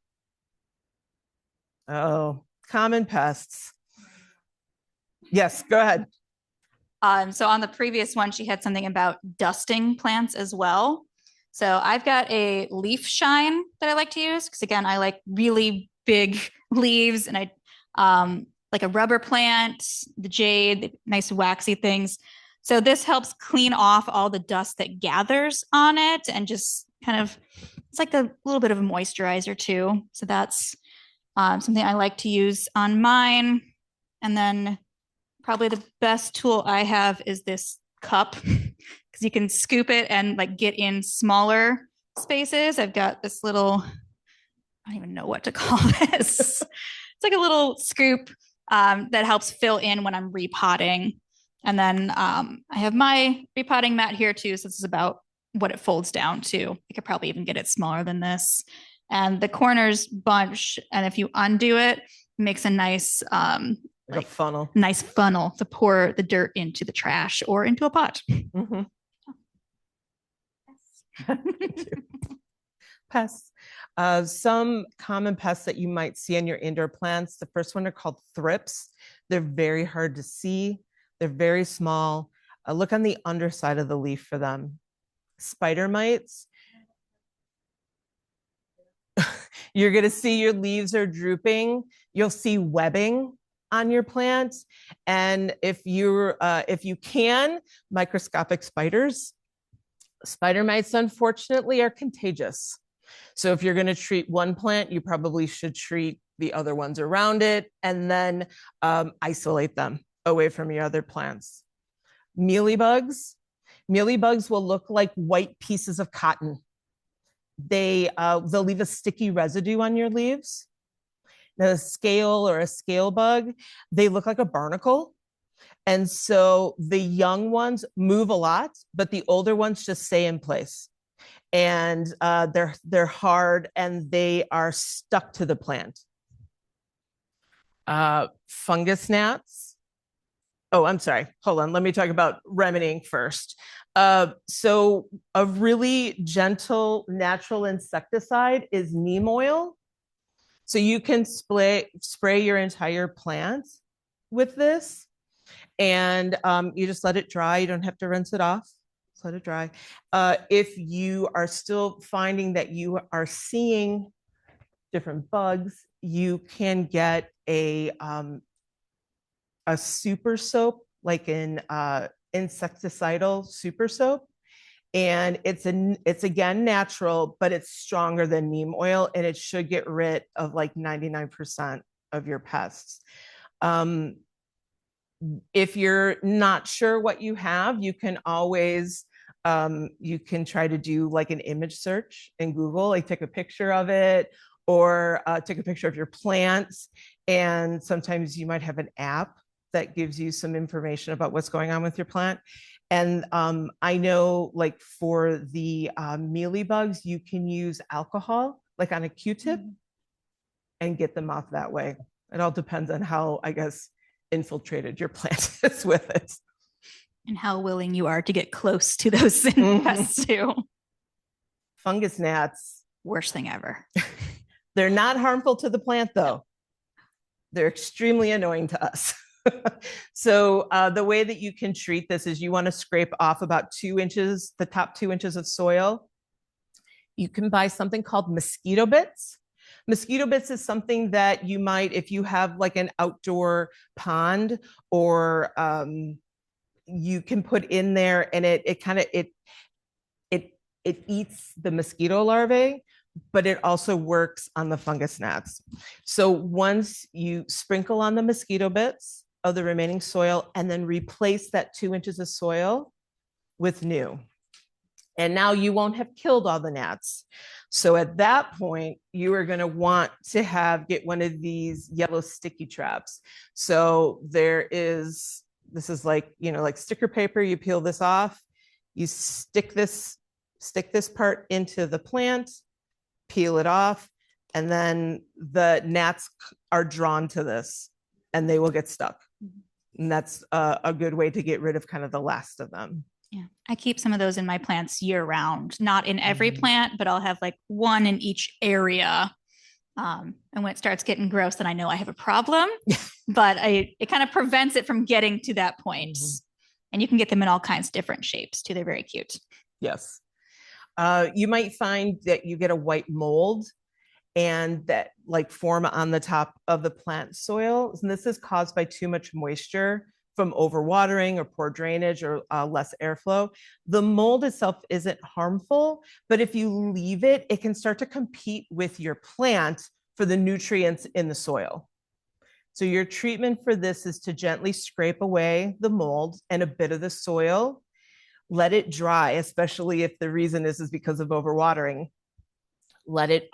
Oh, common pests. Yes, go ahead. So on the previous one, she had something about dusting plants as well. So I've got a leaf shine that I like to use because again, I like really big leaves, and I like a rubber plant, the jade, the nice waxy things. So this helps clean off all the dust that gathers on it and just kind of, it's like a little bit of a moisturizer too. So that's something I like to use on mine. And then probably the best tool I have is this cup because you can scoop it and like get in smaller spaces. I've got this little, I don't even know what to call this. It's like a little scoop that helps fill in when I'm repotting. And then I have my repotting mat here too. So this is about what it folds down to. I could probably even get it smaller than this. And the corners bunch. And if you undo it, it makes a nice like a funnel. Nice funnel to pour the dirt into the trash or into a pot. Mm-hmm. Pests. Some common pests that you might see in your indoor plants. The first one are called thrips. They're very hard to see. They're very small. Look on the underside of the leaf for them. Spider mites. You're going to see your leaves are drooping. You'll see webbing on your plant. And if you can, microscopic spiders. Spider mites, unfortunately, are contagious. So if you're going to treat one plant, you probably should treat the other ones around it and then isolate them away from your other plants. Mealybugs. Mealybugs will look like white pieces of cotton. They'll leave a sticky residue on your leaves. Now, a scale or a scale bug, they look like a barnacle. And so the young ones move a lot, but the older ones just stay in place. And they're hard and they are stuck to the plant. Fungus gnats. Oh, I'm sorry. Hold on. Let me talk about remedying first. So a really gentle natural insecticide is neem oil. So you can spray your entire plant with this, and you just let it dry. You don't have to rinse it off. Just let it dry. If you are still finding that you are seeing different bugs, you can get a super soap, like an insecticidal super soap. And it's again natural, but it's stronger than neem oil, and it should get rid of like 99% of your pests. Um, if you're not sure what you have, you can always you can try to do like an image search in Google, like take a picture of it, or take a picture of your plants. And sometimes you might have an app that gives you some information about what's going on with your plant. And I know, like for the mealy bugs, you can use alcohol, like on a Q-tip, and get them off that way. It all depends on how, I guess, infiltrated your plant is with it. And how willing you are to get close to those pests too. Fungus gnats. Worst thing ever. They're not harmful to the plant, though. They're extremely annoying to us. So the way that you can treat this is you want to scrape off about 2 inches, the top 2 inches of soil. You can buy something called mosquito bits. Mosquito bits is something that you might, if you have like an outdoor pond, or you can put in there, and it kind of it eats the mosquito larvae, but it also works on the fungus gnats. So once you sprinkle on the mosquito bits of the remaining soil, and then replace that 2 inches of soil with new. And now you won't have killed all the gnats. So at that point, you are going to want to get one of these yellow sticky traps. So this is like, like sticker paper. You peel this off, you stick this part into the plant, peel it off, and then the gnats are drawn to this, and they will get stuck. And that's a good way to get rid of kind of the last of them. Yeah, I keep some of those in my plants year round, not in every plant, but I'll have like one in each area. And when it starts getting gross, then I know I have a problem, but it kind of prevents it from getting to that point. And you can get them in all kinds of different shapes too. They're very cute. Yes. You might find that you get a white mold, and that like form on the top of the plant soil. And this is caused by too much moisture from overwatering or poor drainage, or less airflow. The mold itself isn't harmful, but if you leave it, it can start to compete with your plant for the nutrients in the soil. So your treatment for this is to gently scrape away the mold and a bit of the soil. Let it dry, especially if the reason is because of overwatering. Let it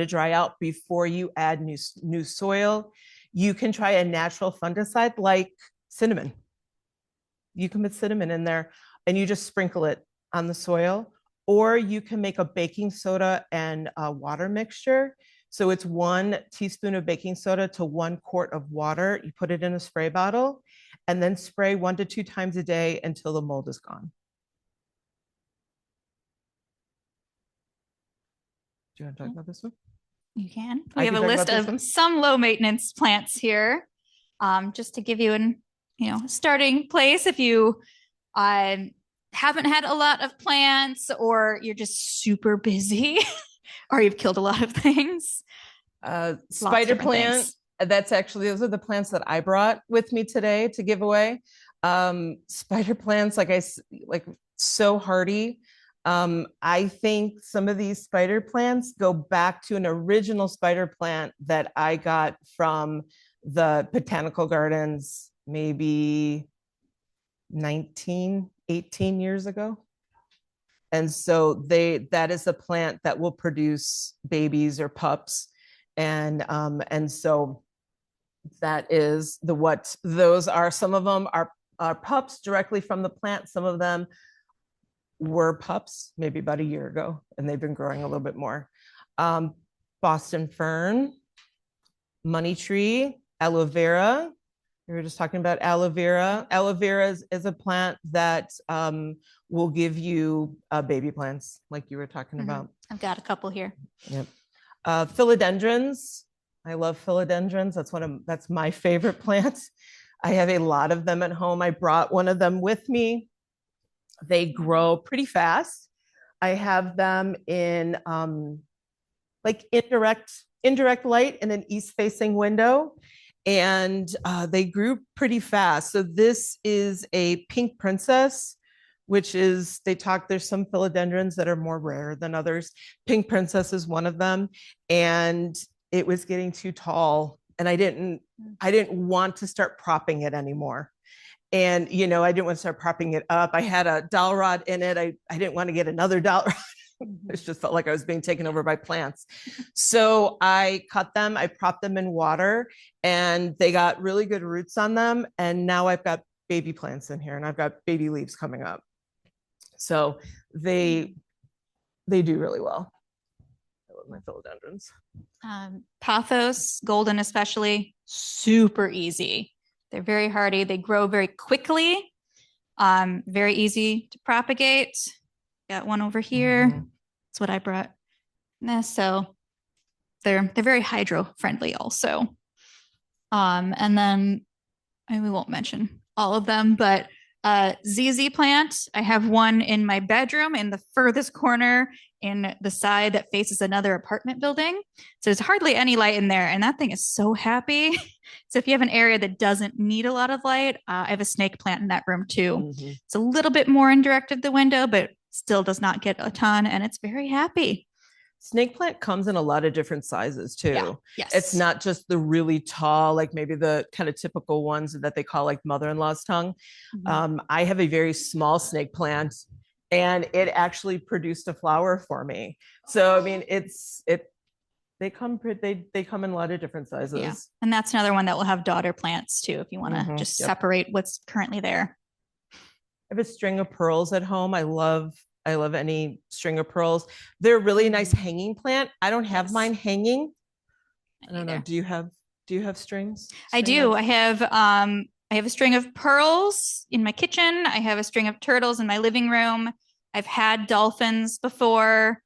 dry out before you add new soil. You can try a natural fungicide like cinnamon. You can put cinnamon in there, and you just sprinkle it on the soil. Or you can make a baking soda and a water mixture. So it's 1 teaspoon of baking soda to 1 quart of water. You put it in a spray bottle, and then spray 1 to 2 times a day until the mold is gone. Do you want to talk about this one? You can. We have a list of some low maintenance plants here, just to give you an starting place if you haven't had a lot of plants, or you're just super busy, or you've killed a lot of things. Spider plant. Those are the plants that I brought with me today to give away. Spider plants, so hardy. I think some of these spider plants go back to an original spider plant that I got from the botanical gardens maybe 18 years ago. And so that is a plant that will produce babies or pups. And so that is what those are. Some of them are pups directly from the plant. Some of them were pups maybe about a year ago, and they've been growing a little bit more. Boston fern, money tree, aloe vera, We were just talking about aloe vera. Aloe vera is a plant that will give you baby plants, like you were talking about. I've got a couple here. Yep. Philodendrons. I love philodendrons. That's my favorite plant. I have a lot of them at home. I brought one of them with me. They grow pretty fast. I have them in like indirect light in an east facing window, and they grew pretty fast. So this is a pink princess, which is there's some philodendrons that are more rare than others. Pink princess is one of them, and it was getting too tall, and I didn't want to start propping it anymore. And I didn't want to start propping it up. I had a dowel rod in it. I didn't want to get another dowel rod. It just felt like I was being taken over by plants. So I cut them, I propped them in water, and they got really good roots on them. And now I've got baby plants in here, and I've got baby leaves coming up. So they do really well. I love my philodendrons. Pothos, golden especially, super easy. They're very hardy. They grow very quickly. Very easy to propagate. Got one over here. That's what I brought. So they're very hydro friendly also. And then we won't mention all of them, but ZZ plant. I have one in my bedroom in the furthest corner in the side that faces another apartment building. So there's hardly any light in there, and that thing is so happy. So if you have an area that doesn't need a lot of light, I have a snake plant in that room too. It's a little bit more indirect of the window, but still does not get a ton, and it's very happy. Snake plant comes in a lot of different sizes too. Yeah. Yes. It's not just the really tall, like maybe the kind of typical ones that they call like mother-in-law's tongue. I have a very small snake plant, and it actually produced a flower for me. So I mean, they come in a lot of different sizes. Yeah. And that's another one that will have daughter plants too, if you want to just separate what's currently there. I have a string of pearls at home. I love any string of pearls. They're a really nice hanging plant. I don't have mine hanging. I don't know. Do you have strings? I do. I have a string of pearls in my kitchen. I have a string of turtles in my living room. I've had dolphins before.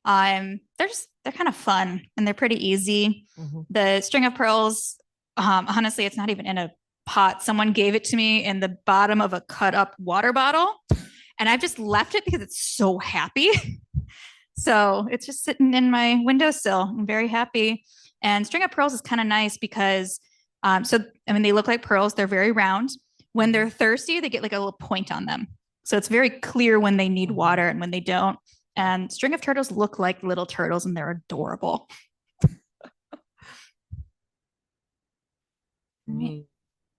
They're kind of fun, and they're pretty easy. The string of pearls, honestly, it's not even in a pot. Someone gave it to me in the bottom of a cut up water bottle, and I've just left it because it's so happy. So it's just sitting in my windowsill. I'm very happy. And string of pearls is kind of nice because, they look like pearls. They're very round. When they're thirsty, they get like a little point on them. So it's very clear when they need water and when they don't. And string of turtles look like little turtles, and they're adorable.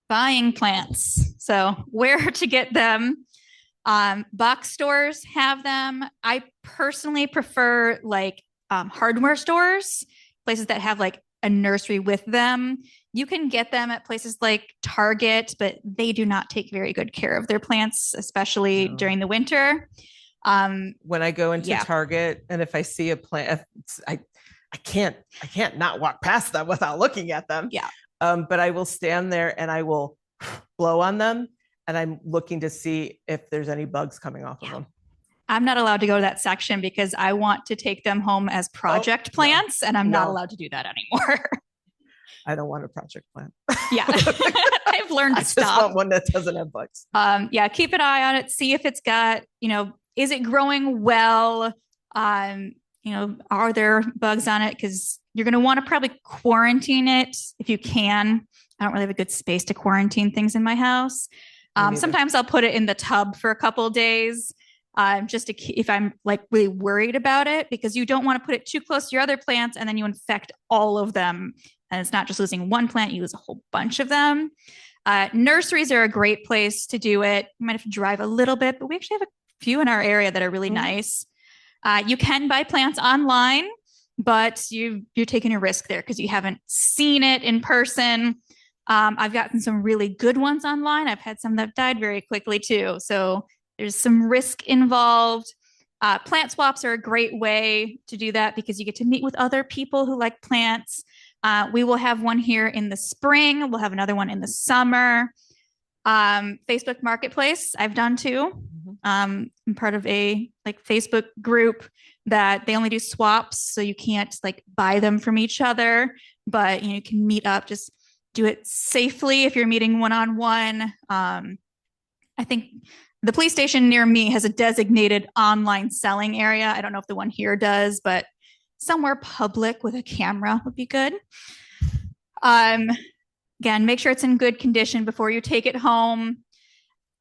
Buying plants. So where to get them? Box stores have them. I personally prefer like hardware stores, places that have like a nursery with them. You can get them at places like Target, but they do not take very good care of their plants, especially during the winter. When I go into Target, and if I see a plant, I can't not walk past them without looking at them. Yeah. But I will stand there and I will blow on them, and I'm looking to see if there's any bugs coming off of them. I'm not allowed to go to that section because I want to take them home as project plants, and I'm not allowed to do that anymore. I don't want a project plant. Yeah. I've learned to stop. I just want one that doesn't have bugs. Keep an eye on it. See if it's got, is it growing well? Are there bugs on it? Because you're going to want to probably quarantine it if you can. I don't really have a good space to quarantine things in my house. Sometimes I'll put it in the tub for a couple of days, just if I'm like really worried about it, because you don't want to put it too close to your other plants and then you infect all of them. And it's not just losing one plant, you lose a whole bunch of them. Nurseries are a great place to do it. You might have to drive a little bit, but we actually have a few in our area that are really nice. You can buy plants online, but you're taking a risk there because you haven't seen it in person. I've gotten some really good ones online. I've had some that died very quickly too. So there's some risk involved. Plant swaps are a great way to do that because you get to meet with other people who like plants. We will have one here in the spring. We'll have another one in the summer. Facebook Marketplace, I've done too. I'm part of a like Facebook group that they only do swaps, so you can't like buy them from each other, but you can meet up, just do it safely if you're meeting one-on-one. I think the police station near me has a designated online selling area. I don't know if the one here does, but somewhere public with a camera would be good. Again, make sure it's in good condition before you take it home.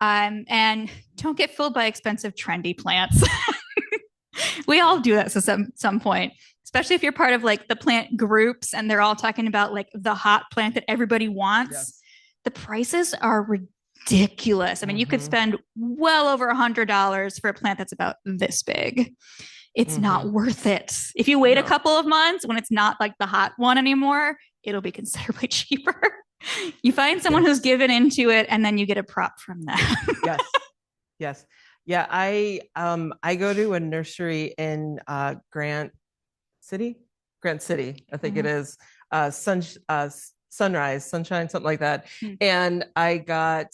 And don't get fooled by expensive, trendy plants. We all do that at some point, especially if you're part of like the plant groups and they're all talking about like the hot plant that everybody wants. Yes. The prices are ridiculous. I mean, you could spend well over $100 for a plant that's about this big. It's not worth it. If you wait a couple of months when it's not like the hot one anymore, it'll be considerably cheaper. You find someone who's given into it and then you get a prop from them. Yes. Yeah. I go to a nursery in Grant City, I think it is, Sunrise, Sunshine, something like that. And I got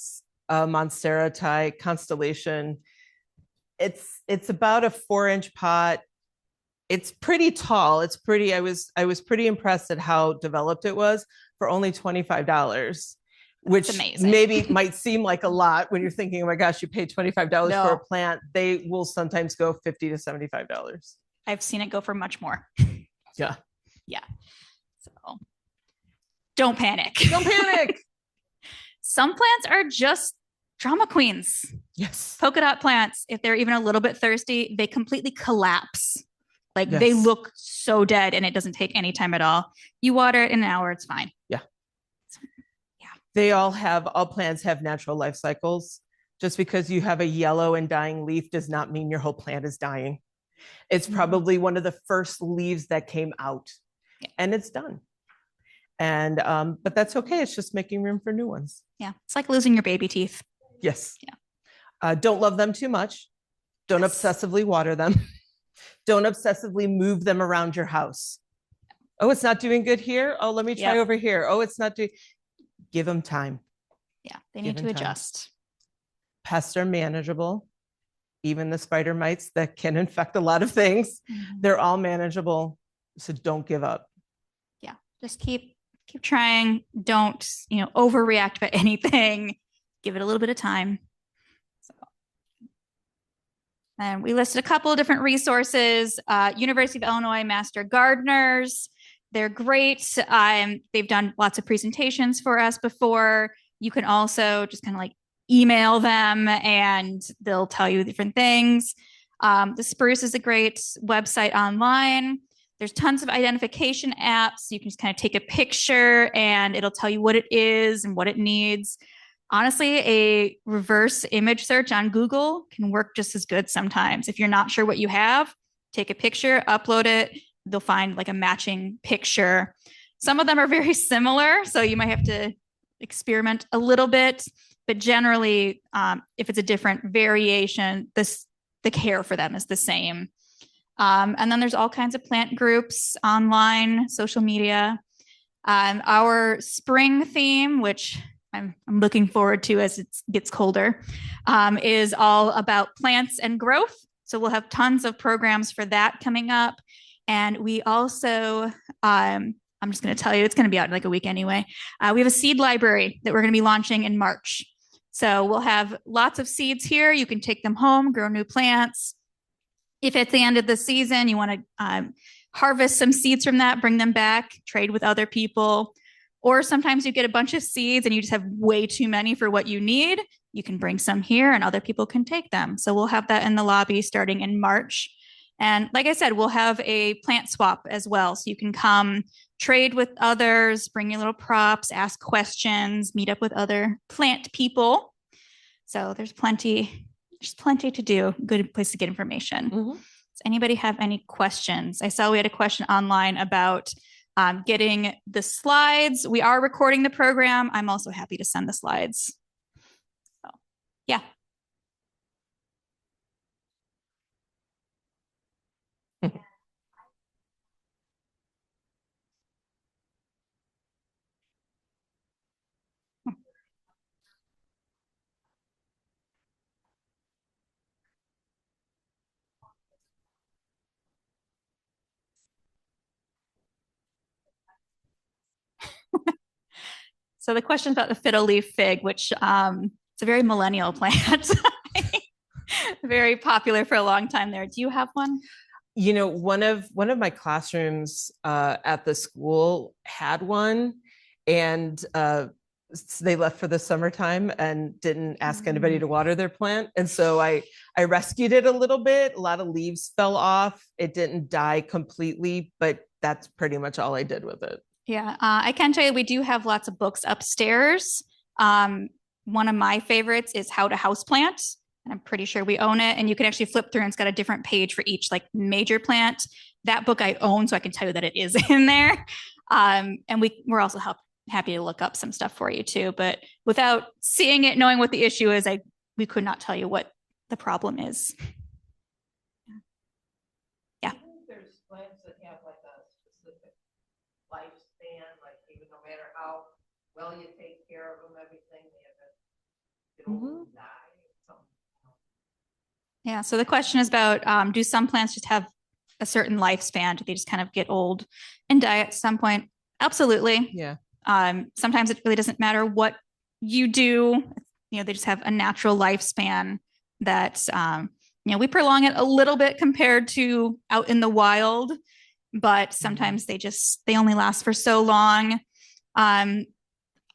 a Monstera type Constellation. It's about a 4-inch pot. It's pretty tall. It's pretty, I was pretty impressed at how developed it was for only $25, which maybe might seem like a lot when you're thinking, oh my gosh, you paid $25 for a plant. They will sometimes go $50 to $75. I've seen it go for much more. Yeah. So don't panic. Don't panic. Some plants are just drama queens. Yes. Polka dot plants, if they're even a little bit thirsty, they completely collapse. Like they look so dead and it doesn't take any time at all. You water it in an hour, it's fine. Yeah. All plants have natural life cycles. Just because you have a yellow and dying leaf does not mean your whole plant is dying. It's probably one of the first leaves that came out and it's done. And, but that's okay. It's just making room for new ones. Yeah. It's like losing your baby teeth. Yes. Yeah. Don't love them too much. Don't obsessively water them. Don't obsessively move them around your house. Oh, it's not doing good here. Oh, let me try over here. Oh, it's not doing. Give them time. Yeah, they need to adjust. Pests are manageable. Even the spider mites that can infect a lot of things, they're all manageable. So don't give up. Yeah, just keep trying. Don't overreact to anything. Give it a little bit of time. And we listed a couple of different resources. University of Illinois Master Gardeners. They're great. They've done lots of presentations for us before. You can also just kind of like email them and they'll tell you different things. The Spruce is a great website online. There's tons of identification apps. You can just kind of take a picture and it'll tell you what it is and what it needs. Honestly, a reverse image search on Google can work just as good sometimes. If you're not sure what you have, take a picture, upload it. They'll find like a matching picture. Some of them are very similar, so you might have to experiment a little bit. But generally, if it's a different variation, the care for them is the same. And then there's all kinds of plant groups online, social media. Our spring theme, which I'm looking forward to as it gets colder, is all about plants and growth. So we'll have tons of programs for that coming up. And we also, I'm just going to tell you, it's going to be out in like a week anyway. We have a seed library that we're going to be launching in March. So we'll have lots of seeds here. You can take them home, grow new plants. If at the end of the season, you want to harvest some seeds from that, bring them back, trade with other people. Or sometimes you get a bunch of seeds and you just have way too many for what you need. You can bring some here and other people can take them. So we'll have that in the lobby starting in March. And like I said, we'll have a plant swap as well. So you can come trade with others, bring your little props, ask questions, meet up with other plant people. So there's plenty to do. Good place to get information. Does anybody have any questions? I saw we had a question online about getting the slides. We are recording the program. I'm also happy to send the slides. So, yeah. So the question about the fiddle leaf fig, which it's a very millennial plant, very popular for a long time there. Do you have one? One of my classrooms at the school had one, and they left for the summertime and didn't ask anybody to water their plant. And so I rescued it a little bit. A lot of leaves fell off. It didn't die completely, but that's pretty much all I did with it. Yeah, I can tell you we do have lots of books upstairs. One of my favorites is How to Houseplant, and I'm pretty sure we own it. And you can actually flip through, and it's got a different page for each like major plant. That book I own, so I can tell you that it is in there. And we're also happy to look up some stuff for you too. But without seeing it, knowing what the issue is, we could not tell you what the problem is. Yeah. There's plants that have like a specific lifespan, like even no matter how well you take care of them, everything, they have die. Yeah. So the question is about do some plants just have a certain lifespan? Do they just kind of get old and die at some point? Absolutely. Yeah. Sometimes it really doesn't matter what you do. They just have a natural lifespan that, we prolong it a little bit compared to out in the wild, but sometimes they only last for so long.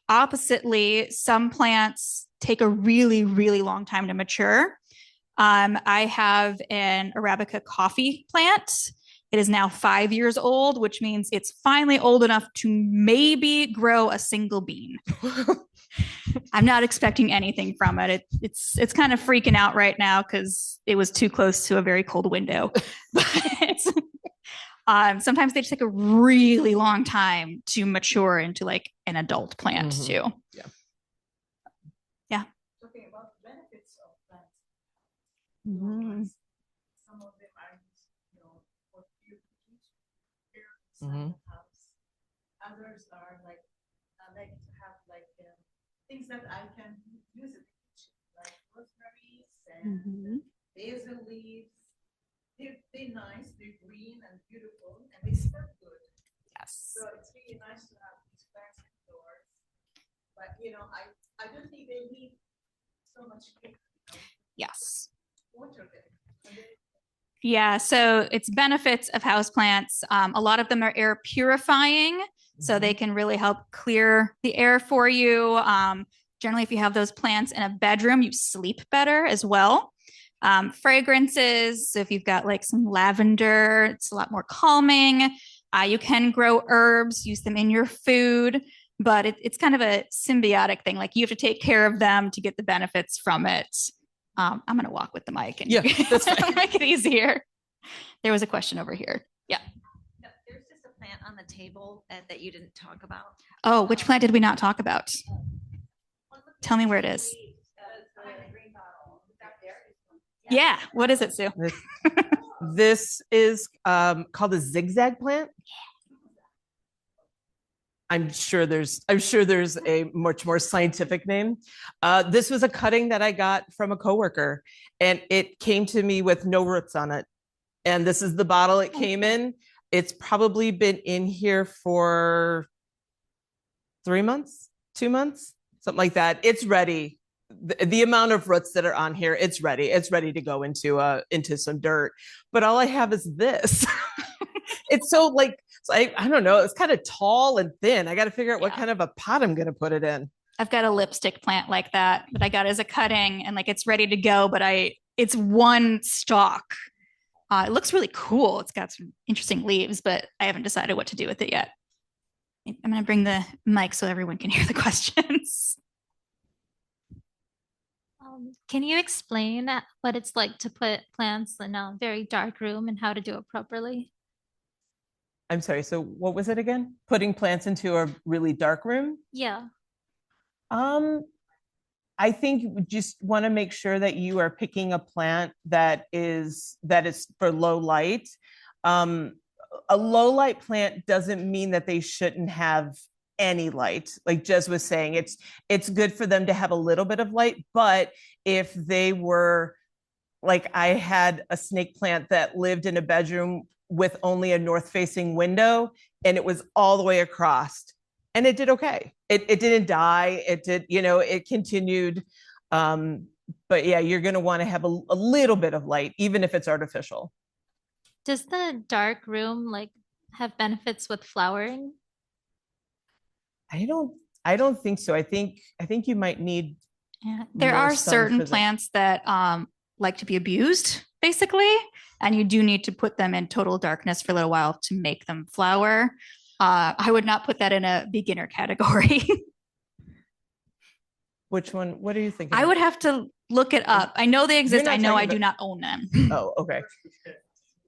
Oppositely, some plants take a really, really long time to mature. I have an Arabica coffee plant. It is now 5 years old, which means it's finally old enough to maybe grow a single bean. I'm not expecting anything from it. It's kind of freaking out right now because it was too close to a very cold window. But sometimes they just take a really long time to mature into like an adult plant too. Yeah. Yeah. Talking about the benefits of plants. Some of them are, for house. Others are like, I like to have like things that I can use in the kitchen, like rosemaries and basil leaves. They're nice, they're green and beautiful, and they smell good. Yes. So it's really nice to have these plants indoors. But I don't think they need so much care. Yes. Water them. Yeah, so it's benefits of houseplants. A lot of them are air purifying, so they can really help clear the air for you. Generally, if you have those plants in a bedroom, you sleep better as well. Fragrances, so if you've got like some lavender, it's a lot more calming. You can grow herbs, use them in your food, but it's kind of a symbiotic thing. Like you have to take care of them to get the benefits from it. I'm going to walk with the mic and that's fine. make it easier. There was a question over here. Yeah. No, there's just a plant on the table that you didn't talk about. Oh, which plant did we not talk about? Tell me where it is. Yeah. What is it, Sue? This is called a zigzag plant. I'm sure there's a much more scientific name. This was a cutting that I got from a coworker, and it came to me with no roots on it. And this is the bottle it came in. It's probably been in here for 3 months, 2 months, something like that. It's ready. The amount of roots that are on here, it's ready. It's ready to go into some dirt. But all I have is this. It's so I don't know. It's kind of tall and thin. I got to figure out what kind of a pot I'm going to put it in. I've got a lipstick plant like that I got as a cutting, and like it's ready to go, but it's one stalk. It looks really cool. It's got some interesting leaves, but I haven't decided what to do with it yet. I'm going to bring the mic so everyone can hear the questions. Can you explain what it's like to put plants in a very dark room and how to do it properly? I'm sorry. So what was it again? Putting plants into a really dark room? Yeah. I think you just want to make sure that you are picking a plant that is for low light. A low light plant doesn't mean that they shouldn't have any light. Like Jez was saying, it's good for them to have a little bit of light, but if they were like, I had a snake plant that lived in a bedroom with only a north facing window, and it was all the way across, and it did okay. It didn't die. It did, it continued. But yeah, you're going to want to have a little bit of light, even if it's artificial. Does the dark room like have benefits with flowering? I don't think so. I think you might need Yeah. There more are sun certain for the- plants that like to be abused, basically, and you do need to put them in total darkness for a little while to make them flower. I would not put that in a beginner category. Which one? What are you thinking? I would have to look it up. I know they exist. not I know talking I do about- not own them. Oh, okay.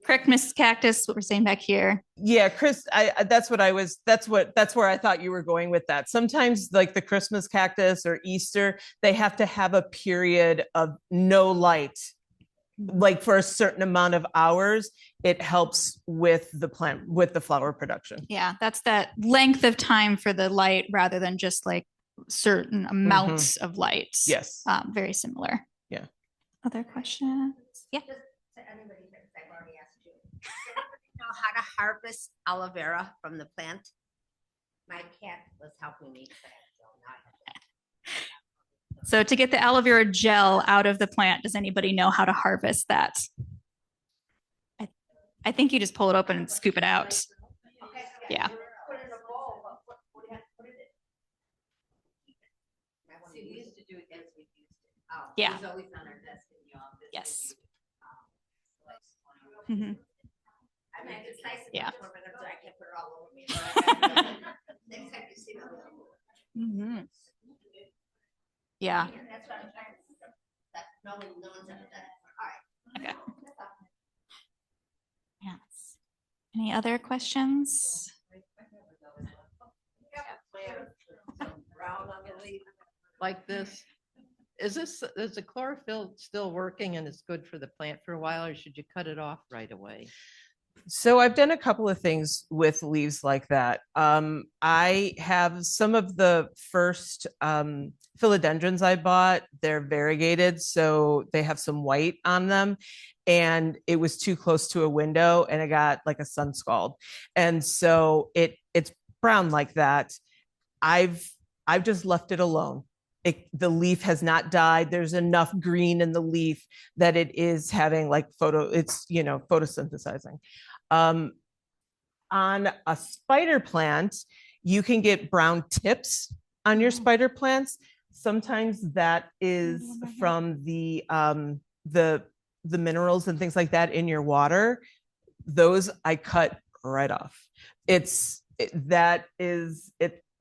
Christmas cactus, what we're saying back here. Yeah, Chris, that's where I thought you were going with that. Sometimes like the Christmas cactus or Easter, they have to have a period of no light, like for a certain amount of hours. It helps with the plant, with the flower production. Yeah, that's that length of time for the light rather than just like certain amounts of light. Yes. Very similar. Yeah. Other questions? Yeah. Just to anybody, because I've already asked you. Know how to harvest aloe vera from the plant? My cat was helping me. So now I have to. So to get the aloe vera gel out of the plant, does anybody know how to harvest that? I think you just pull it open and scoop it out. Okay, Yeah. Put it in a bowl, but what do you have to put it in? See, we used to do it as we used it. Oh, Yeah. It was always on our desk in the office. Yes. And Mhm. I mean, it's nice. Yeah. But I can put it all over me. Next time you see me. Mhm. Yeah. That's what I'm trying to. That no one's ever done it. All right. Okay. Yes. Any other questions? Brown on the leaf. Like this. Is the chlorophyll still working and it's good for the plant for a while, or should you cut it off right away? So I've done a couple of things with leaves like that. I have some of the first philodendrons I bought. They're variegated, so they have some white on them. And it was too close to a window and it got like a sun scald. And so it's brown like that. I've just left it alone. The leaf has not died. There's enough green in the leaf that it is having like photosynthesizing. On a spider plant, you can get brown tips on your spider plants. Sometimes that is from the minerals and things like that in your water. Those I cut right off.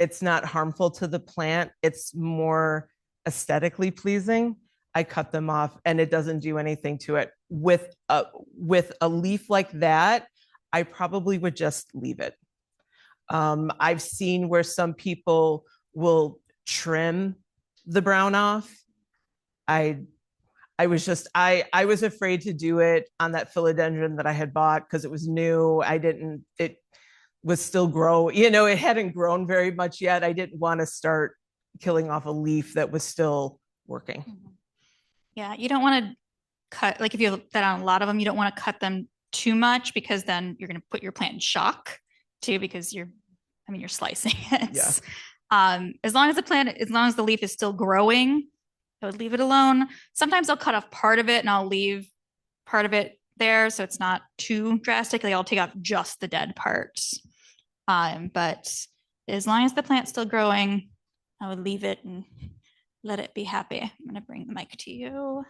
It's not harmful to the plant. It's more aesthetically pleasing. I cut them off and it doesn't do anything to it. With a leaf like that, I probably would just leave it. I've seen where some people will trim the brown off. I was afraid to do it on that philodendron that I had bought because it was new. It was still it hadn't grown very much yet. I didn't want to start killing off a leaf that was still working. Yeah, you don't want to cut, like if you have that on a lot of them, you don't want to cut them too much because then you're going to put your plant in shock too, because you're slicing it. Yeah. As long as the leaf is still growing, I would leave it alone. Sometimes I'll cut off part of it and I'll leave part of it there so it's not too drastic. I'll take off just the dead parts. But as long as the plant's still growing, I would leave it and let it be happy. I'm going to bring the mic to you.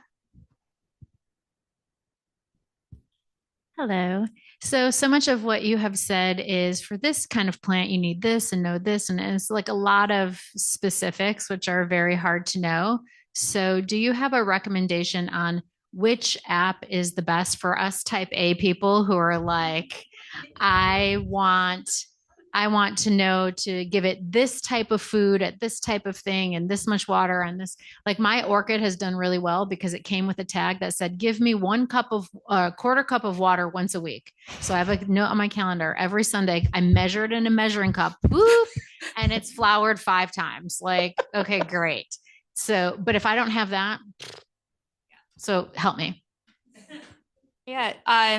Hello. So much of what you have said is for this kind of plant, you need this and know this. And it's like a lot of specifics, which are very hard to know. So do you have a recommendation on which app is the best for us type A people who are like, I want to know to give it this type of food at this type of thing and this much water and this, like my orchid has done really well because it came with a tag that said, give me quarter cup of water once a week. So I have a note on my calendar every Sunday. I measure it in a measuring cup, whoop, and it's flowered 5 times. Like, okay, great. So, but if I don't have that, so help me. Yeah.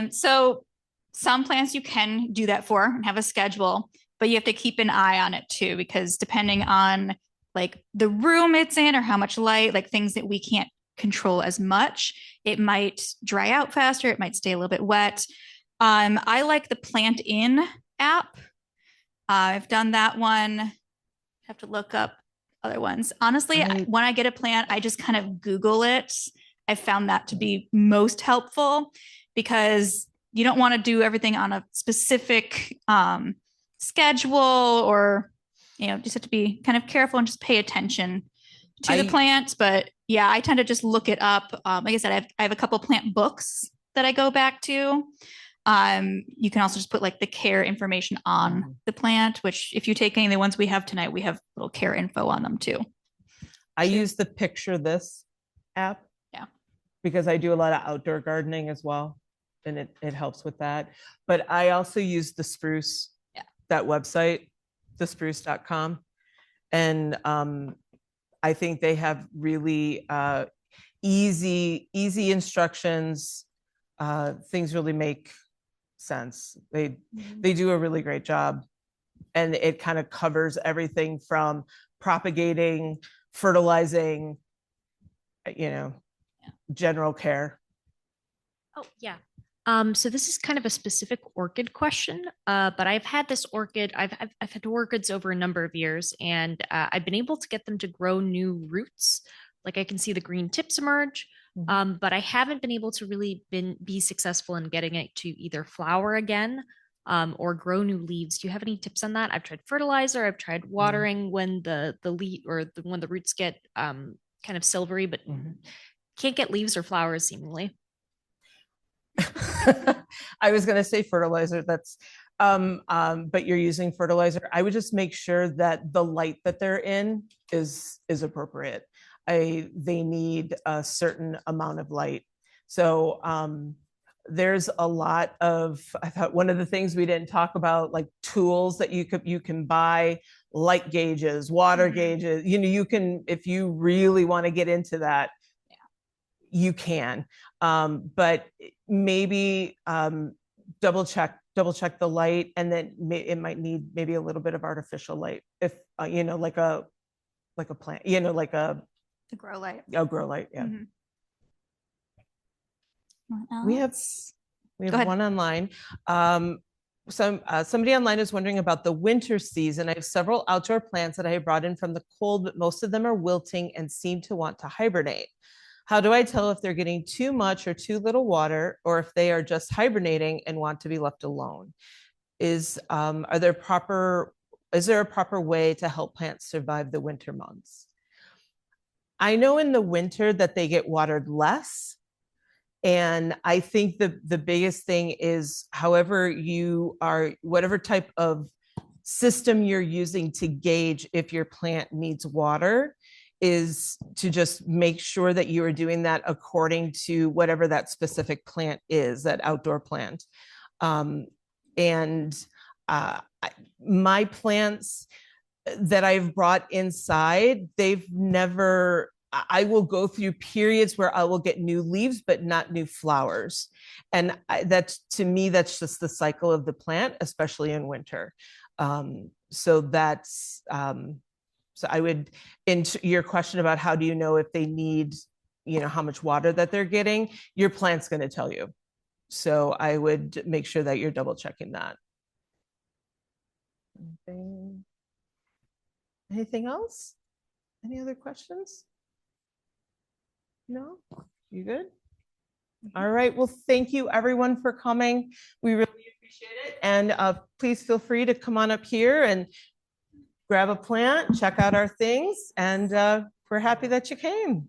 So some plants you can do that for and have a schedule. but you have to keep an eye on it too, because depending on like the room it's in or how much light, like things that we can't control as much, it might dry out faster. It might stay a little bit wet. I like the Plant In app. I've done that one. Have to look up other ones. Honestly, when I get a plant, I just kind of Google it. I found that to be most helpful because you don't want to do everything on a specific schedule, or just have to be kind of careful and just pay attention to the plants. But yeah, I tend to just look it up. Like I said, I have a couple plant books that I go back to. You can also just put like the care information on the plant, which if you take any of the ones we have tonight, we have little care info on them too. I use the Picture This app. Yeah. Because I do a lot of outdoor gardening as well. And it helps with that. But I also use the Spruce, that website, thespruce.com. And I think they have really easy instructions. Things really make sense. They do a really great job. And it kind of covers everything from propagating, fertilizing, general care. Oh, yeah. So this is kind of a specific orchid question, but I've had this orchid. I've had orchids over a number of years, and I've been able to get them to grow new roots. Like I can see the green tips emerge, but I haven't been able to really be successful in getting it to either flower again or grow new leaves. Do you have any tips on that? I've tried fertilizer. I've tried watering when the leaf or when the roots get kind of silvery, but can't get leaves or flowers seemingly. I was going to say fertilizer. That's, but you're using fertilizer. I would just make sure that the light that they're in is appropriate. They need a certain amount of light. So there's a lot of, I thought one of the things we didn't talk about, like tools that you can buy, light gauges, water gauges. You can, if you really want to get into that, you can. But maybe double check the light, and then it might need maybe a little bit of artificial light if like a plant, like a grow light. Grow light, yeah. We have one online. Somebody online is wondering about the winter season. I have several outdoor plants that I have brought in from the cold, but most of them are wilting and seem to want to hibernate. How do I tell if they're getting too much or too little water, or if they are just hibernating and want to be left alone? Is there a proper way to help plants survive the winter months? I know in the winter that they get watered less. And I think the biggest thing is, whatever type of system you're using to gauge if your plant needs water, is to just make sure that you are doing that according to whatever that specific plant is, that outdoor plant. My plants that I've brought inside, I will go through periods where I will get new leaves, but not new flowers. And to me, that's just the cycle of the plant, especially in winter. So I would, into your question about how do you know if they need, how much water that they're getting, your plant's going to tell you. So I would make sure that you're double checking that. Anything else? Any other questions? No? You good? All right. Well, thank you everyone for coming. We really appreciate it. And please feel free to come on up here and grab a plant, check out our things, and we're happy that you came.